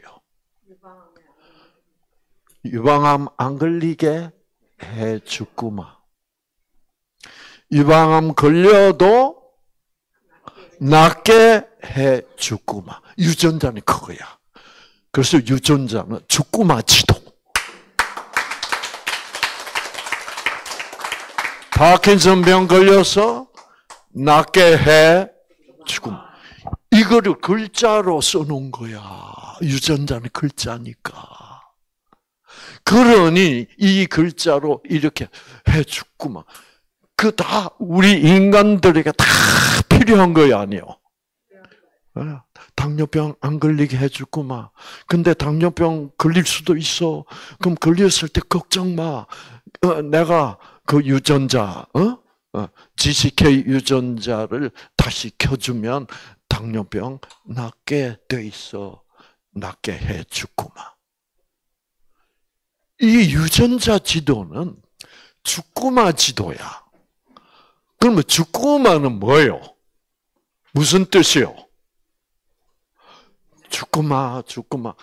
S1: 유방암 안 걸리게 해 죽구마. 유방암 걸려도 낫게 해 죽구마. 유전자는 그거야. 그래서 유전자는 죽구마 지도. 파킨슨병 걸려서 낫게 해 죽구마. 이거를 글자로 써놓은 거야. 유전자는 글자니까. 그러니 이 글자로 이렇게 해 죽구마. 그 다 우리 인간들에게 다 필요한 거야, 아니요? 당뇨병 안 걸리게 해주구만. 근데 당뇨병 걸릴 수도 있어. 그럼 걸렸을 때 걱정 마. 내가 그 유전자, GCK 유전자를 다시 켜주면 당뇨병 낫게 돼 있어. 낫게 해주구만. 이 유전자 지도는 죽구마 지도야. 그러면 죽구마는 뭐예요? 무슨 뜻이요? 죽구마, 죽구마.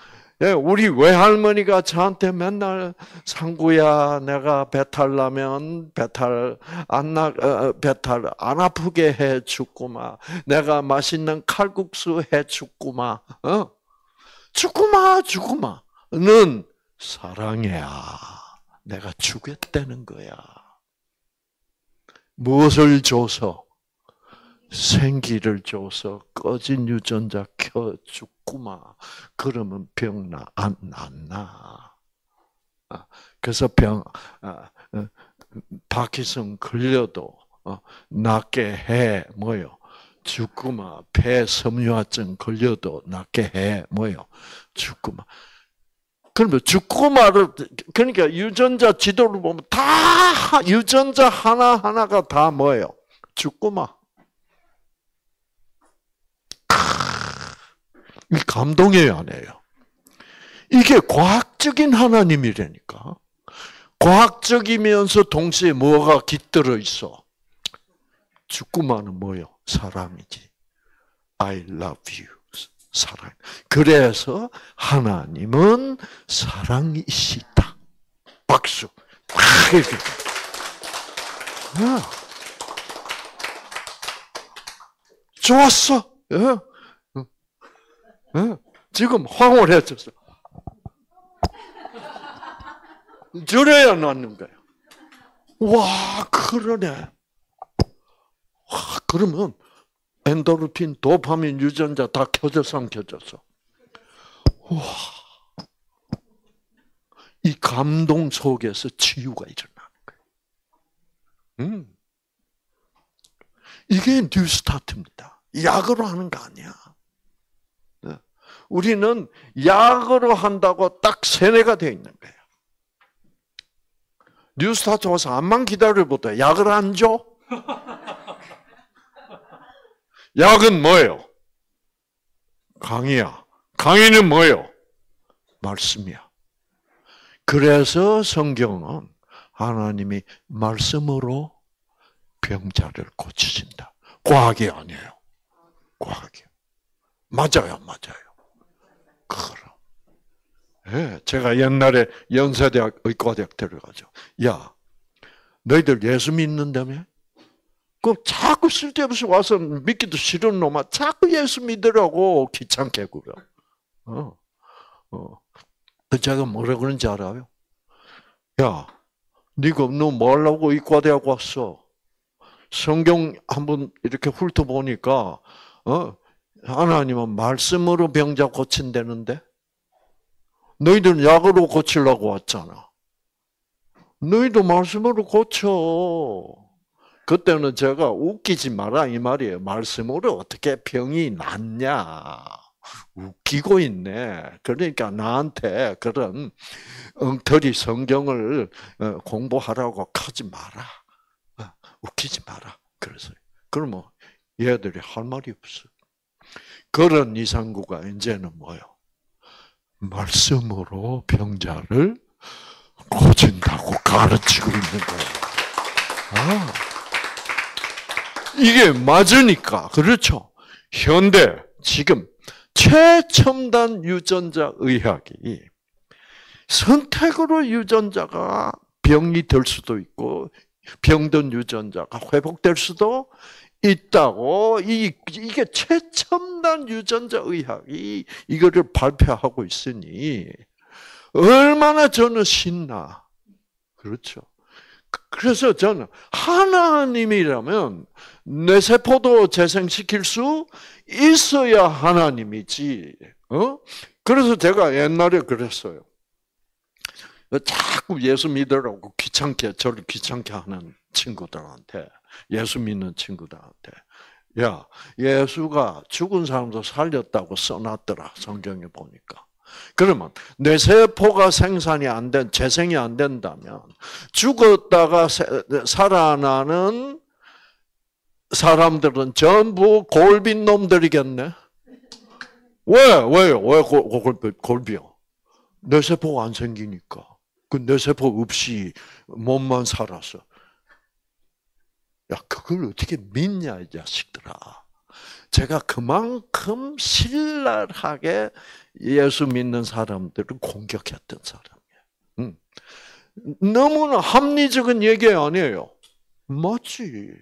S1: 예, 우리 외할머니가 저한테 맨날 상구야, 내가 배탈 나면 배탈 안 아프게 해 죽구마. 내가 맛있는 칼국수 해 죽구마. 죽구마, 죽구마는 사랑이야. 내가 주겠다는 거야. 무엇을 줘서? 생기를 줘서 꺼진 유전자 켜 죽구마. 그러면 병 안 나. 그래서 파킨슨 걸려도 낫게 해. 뭐요? 죽구마. 폐섬유화증 걸려도 낫게 해. 뭐요? 죽구마. 그러면 죽구마를, 그러니까 유전자 지도를 보면 다 유전자 하나하나가 다 뭐예요? 죽구마. 이 감동이에요, 안 해요? 이게 과학적인 하나님이라니까. 과학적이면서 동시에 뭐가 깃들어 있어? 죽구마는 뭐예요? 사랑이지. I love you. 사랑. 그래서 하나님은 사랑이시다. 박수. 이렇게. 좋았어. 지금 황홀해졌어. 저래야 낫는 거야. 와, 그러네. 와, 그러면 엔도르핀, 도파민 유전자 다 켜졌어, 안 켜졌어? 와, 이 감동 속에서 치유가 일어나는 거예요. 이게 뉴스타트입니다. 약으로 하는 거 아니야. 우리는 약으로 한다고 딱 세뇌가 되어 있는 거예요. 뉴스타트 와서 암만 기다려보다 약을 안 줘? 약은 뭐예요? 강의야. 강의는 뭐예요? 말씀이야. 그래서 성경은 하나님이 말씀으로 병자를 고치신다. 과학이 아니에요. 과학이요. 맞아요, 맞아요. 그럼. 예, 제가 옛날에 연세대학 의과대학 들어가죠. 야, 너희들 예수 믿는다며? 그럼 자꾸 쓸데없이 와서 믿기도 싫은 놈아 자꾸 예수 믿으라고 귀찮게 굴어. 제가 뭐라 그런지 알아요? 야, 네가 너 뭐 하려고 의과대학 왔어? 성경 한번 이렇게 훑어보니까 하나님은 말씀으로 병자 고친다는데 너희들은 약으로 고치려고 왔잖아. 너희도 말씀으로 고쳐. 그때는 제가 웃기지 마라 이 말이에요. 말씀으로 어떻게 병이 낫냐. 웃기고 있네. 그러니까 나한테 그런 엉터리 성경을 공부하라고 하지 마라. 웃기지 마라. 그래서 그러면 얘들이 할 말이 없어. 그런 이상구가 이제는 뭐요? 말씀으로 병자를 고친다고 가르치고 있는 거예요. 아, 이게 맞으니까 그렇죠. 현대 지금 최첨단 유전자 의학이 선택으로 유전자가 병이 될 수도 있고 병든 유전자가 회복될 수도 있다고 이게 최첨단 유전자 의학이 이거를 발표하고 있으니 얼마나 저는 신나. 그렇죠. 그래서 저는 하나님이라면 뇌세포도 재생시킬 수 있어야 하나님이지. 그래서 제가 옛날에 그랬어요. 자꾸 예수 믿으라고 저를 귀찮게 하는 친구들한테, 예수 믿는 친구들한테, 야, 예수가 죽은 사람도 살렸다고 써놨더라, 성경에 보니까. 그러면 뇌세포가 생산이 안 된, 재생이 안 된다면 죽었다가 살아나는 사람들은 전부 골빈 놈들이겠네? 왜요? 왜 골비요? 뇌세포가 안 생기니까. 그 뇌세포 없이 몸만 살았어. 야, 그걸 어떻게 믿냐, 이 자식들아. 제가 그만큼 신랄하게 예수 믿는 사람들을 공격했던 사람이에요. 너무나 합리적인 얘기 아니에요. 맞지.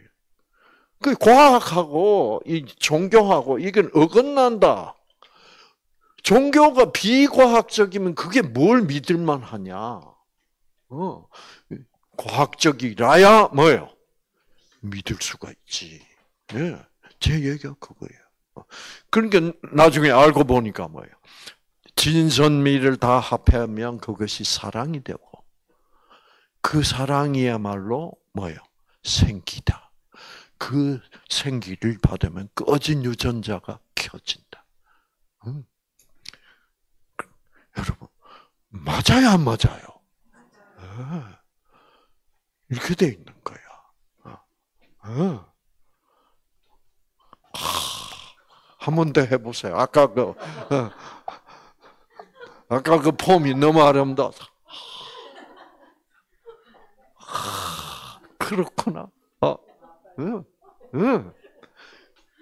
S1: 그 과학하고 이 종교하고 이건 어긋난다. 종교가 비과학적이면 그게 뭘 믿을만 하냐? 과학적이라야 뭐예요? 믿을 수가 있지. 네, 제 얘기가 그거예요. 그러니까 나중에 알고 보니까 뭐예요? 진선미를 다 합하면 그것이 사랑이 되고 그 사랑이야말로 뭐예요? 생기다. 그 생기를 받으면 꺼진 유전자가 켜진다. 여러분, 맞아요, 안 맞아요? 이렇게 돼 있는 거야. 한 번 더 해보세요. 아까 그 폼이 너무 아름다워서. 그렇구나.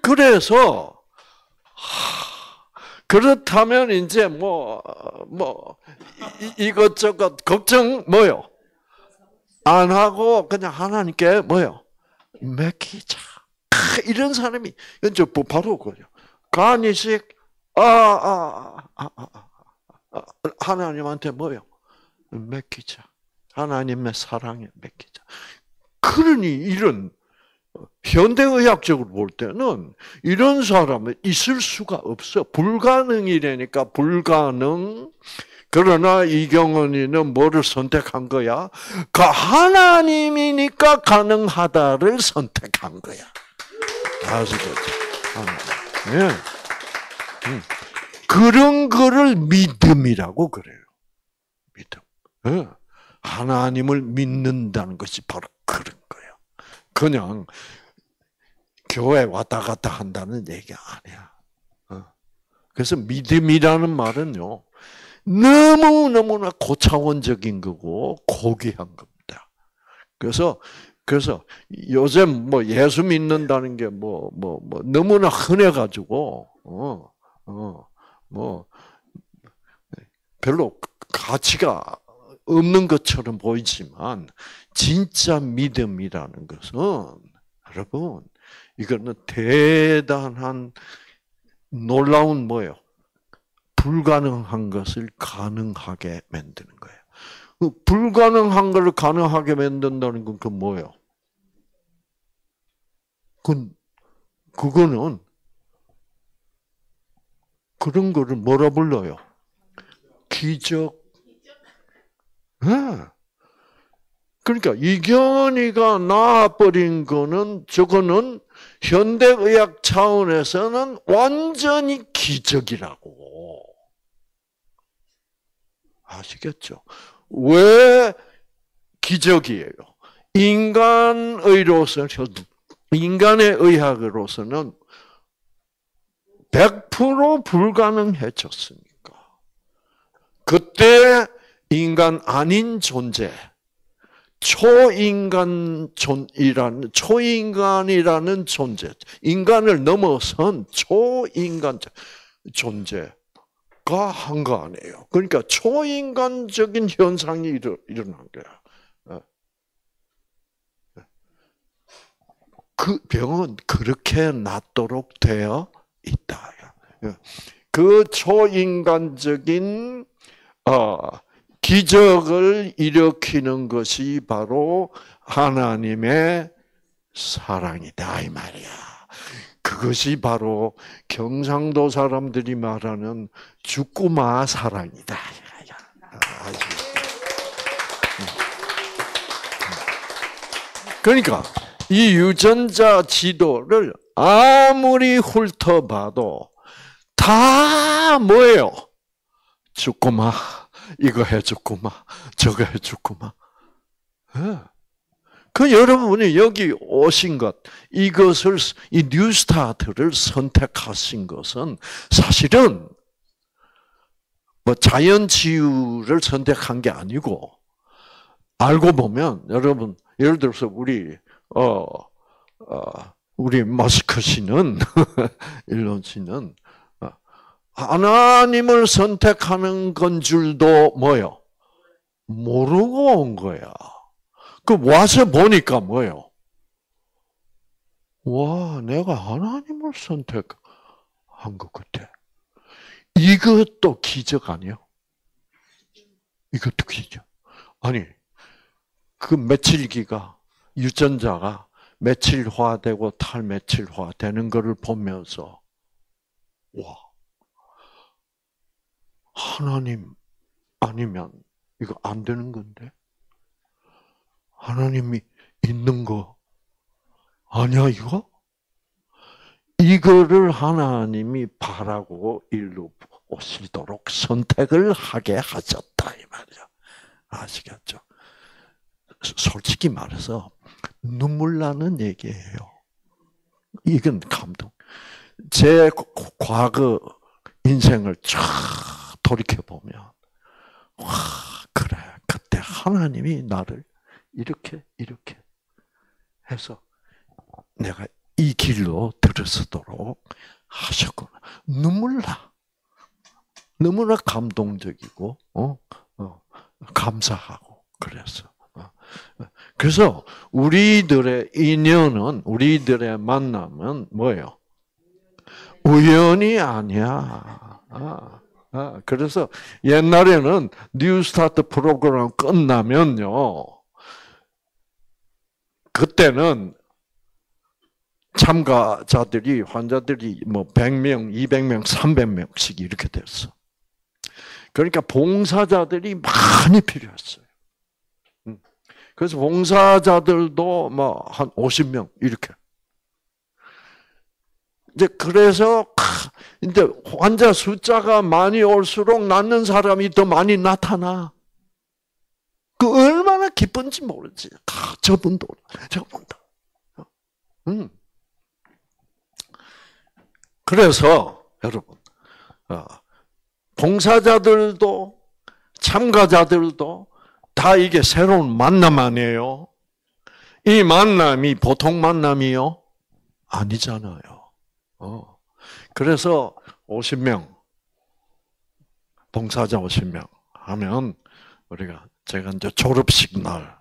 S1: 그래서 그렇다면 이제 이것저것 걱정 뭐요? 안 하고 그냥 하나님께 뭐요? 맡기자. 이런 사람이 이제 바로 그죠. 간이식 하나님한테 뭐요? 맡기자. 하나님의 사랑에 맡기자. 그러니 이런 현대의학적으로 볼 때는 이런 사람은 있을 수가 없어. 불가능이라니까 불가능. 그러나 이경은이는 뭐를 선택한 거야? 하나님이니까 가능하다를 선택한 거야. 아시겠죠? 예. 그런 거를 믿음이라고 그래요. 믿음. 예. 하나님을 믿는다는 것이 바로 그런 거예요. 그냥 교회 왔다 갔다 한다는 얘기가 아니야. 그래서 믿음이라는 말은요, 너무너무나 고차원적인 거고 고귀한 겁니다. 그래서 요즘 예수 믿는다는 게 너무나 흔해가지고, 별로 가치가 없는 것처럼 보이지만, 진짜 믿음이라는 것은, 여러분, 이거는 대단한 놀라운 뭐예요? 불가능한 것을 가능하게 만드는 거예요. 그 불가능한 것을 가능하게 만든다는 건 그 뭐예요? 그거는 그런 거를 뭐라 불러요? 기적. 네. 그러니까 이경은이가 나아버린 거는 저거는 현대의학 차원에서는 완전히 기적이라고. 아시겠죠? 왜 기적이에요? 인간의 의학으로서는 100% 불가능해졌으니까. 그때 인간 아닌 존재, 초인간이라는 존재, 인간을 넘어선 초인간 존재가 한 거 아니에요. 그러니까 초인간적인 현상이 일어난 거야. 그 병은 그렇게 낫도록 되어 있다. 그 초인간적인 기적을 일으키는 것이 바로 하나님의 사랑이다 이 말이야. 그것이 바로 경상도 사람들이 말하는 주꾸마 사랑이다. 그러니까 이 유전자 지도를 아무리 훑어봐도 다 뭐예요? 주꾸마. 이거 해줬구만, 저거 해줬구만. 그 여러분이 여기 오신 것, 이 뉴스타트를 선택하신 것은 사실은 뭐 자연치유를 선택한 게 아니고, 알고 보면 여러분, 예를 들어서 우리 마스크 씨는, 일론 씨는, 하나님을 선택하는 건 줄도 뭐요? 모르고 온 거야. 그 와서 보니까 뭐요? 와, 내가 하나님을 선택한 것 같아. 이것도 기적 아니야? 이것도 기적. 아니, 그 며칠기가, 유전자가 며칠화되고 탈며칠화되는 것을 보면서, 와, 하나님 아니면 이거 안 되는 건데? 하나님이 있는 거 아니야, 이거? 이거를 하나님이 바라고 일로 오시도록 선택을 하게 하셨다, 이 말이야. 아시겠죠? 솔직히 말해서 눈물 나는 얘기예요. 이건 감동. 제 과거 인생을 쫙 돌이켜보면, 와, 그래. 그때 하나님이 나를 이렇게 해서 내가 이 길로 들어서도록 하셨구나. 눈물 나. 너무나 감동적이고, 감사하고, 그래서. 그래서 우리들의 인연은, 우리들의 만남은 뭐예요? 우연이 아니야. 그래서 옛날에는 뉴스타트 프로그램 끝나면요, 그때는 참가자들이, 환자들이 뭐 100명, 200명, 300명씩 이렇게 됐어. 그러니까 봉사자들이 많이 필요했어요. 그래서 봉사자들도 뭐 한 50명 이렇게. 이제 그래서 이제 환자 숫자가 많이 올수록 낫는 사람이 더 많이 나타나. 그 얼마나 기쁜지 모르지. 저분도. 그래서 여러분, 봉사자들도 참가자들도 다 이게 새로운 만남 아니에요. 이 만남이 보통 만남이요? 아니잖아요. 그래서 50명, 봉사자 50명 하면 제가 이제 졸업식 날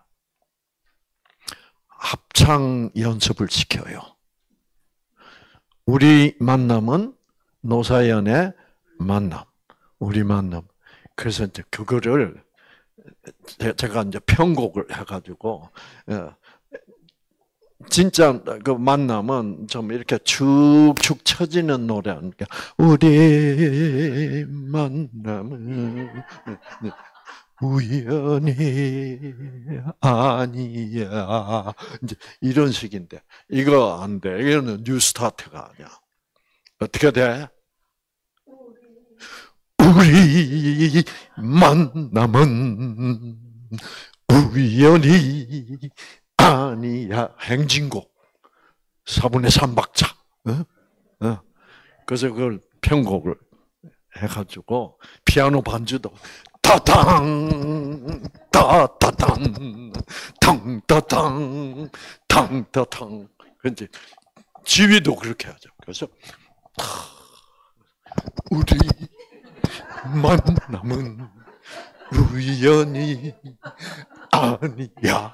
S1: 합창 연습을 시켜요. 우리 만남은 노사연의 만남, 우리 만남. 그래서 이제 그거를 제가 이제 편곡을 해가지고, 진짜 그 만남은 좀 이렇게 축축 처지는 노래니까, 우리 만남은 우연이 아니야. 이제 이런 식인데 이거 안 돼. 이거는 뉴스타트가 아니야. 어떻게 돼? 우리 만남은 우연이 아니야. 행진곡 4분의 3박자. 그래서 그걸 편곡을 해가지고 피아노 반주도 따당 따따당 탕따당 탕따당. 그런지 지휘도 그렇게 하죠. 그래서 우리 만남은 우연이 아니야.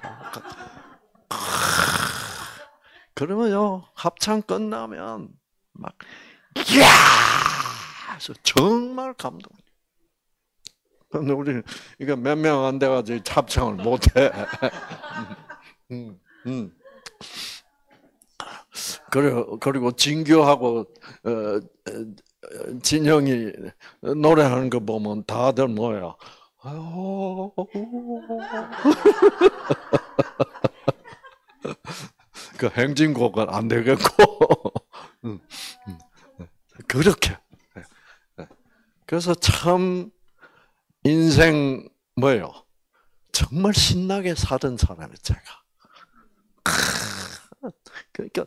S1: 그러면요 합창 끝나면 막 이야 정말 감동. 근데 우리 이거 몇 명 안 돼가지고 합창을 못해. 그리고 진규하고 진영이 노래하는 거 보면 다들 뭐야? 그 행진곡은 안 되겠고 그렇게. 그래서 참 인생 뭐예요? 정말 신나게 살은 사람이 제가. 그러니까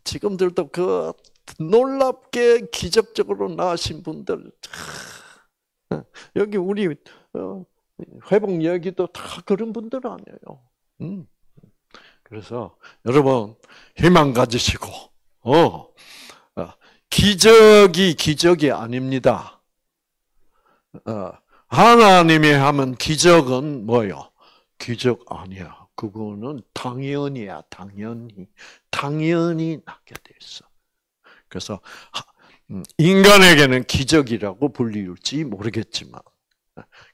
S1: 지금들도 그 놀랍게 기적적으로 나으신 분들 여기 우리 회복 얘기도 다 그런 분들 아니에요. 그래서 여러분 희망 가지시고 기적이 아닙니다. 하나님이 하면 기적은 뭐요? 기적 아니야. 그거는 당연이야. 당연히 낫게 돼 있어. 그래서 인간에게는 기적이라고 불리울지 모르겠지만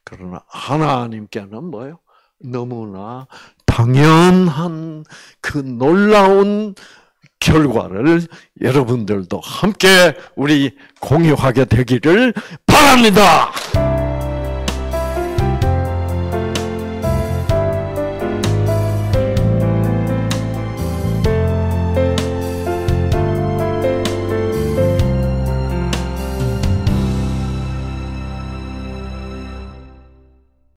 S1: 그러나 하나님께는 뭐예요? 너무나 당연한 그 놀라운 결과를 여러분들도 함께 우리 공유하게 되기를 바랍니다.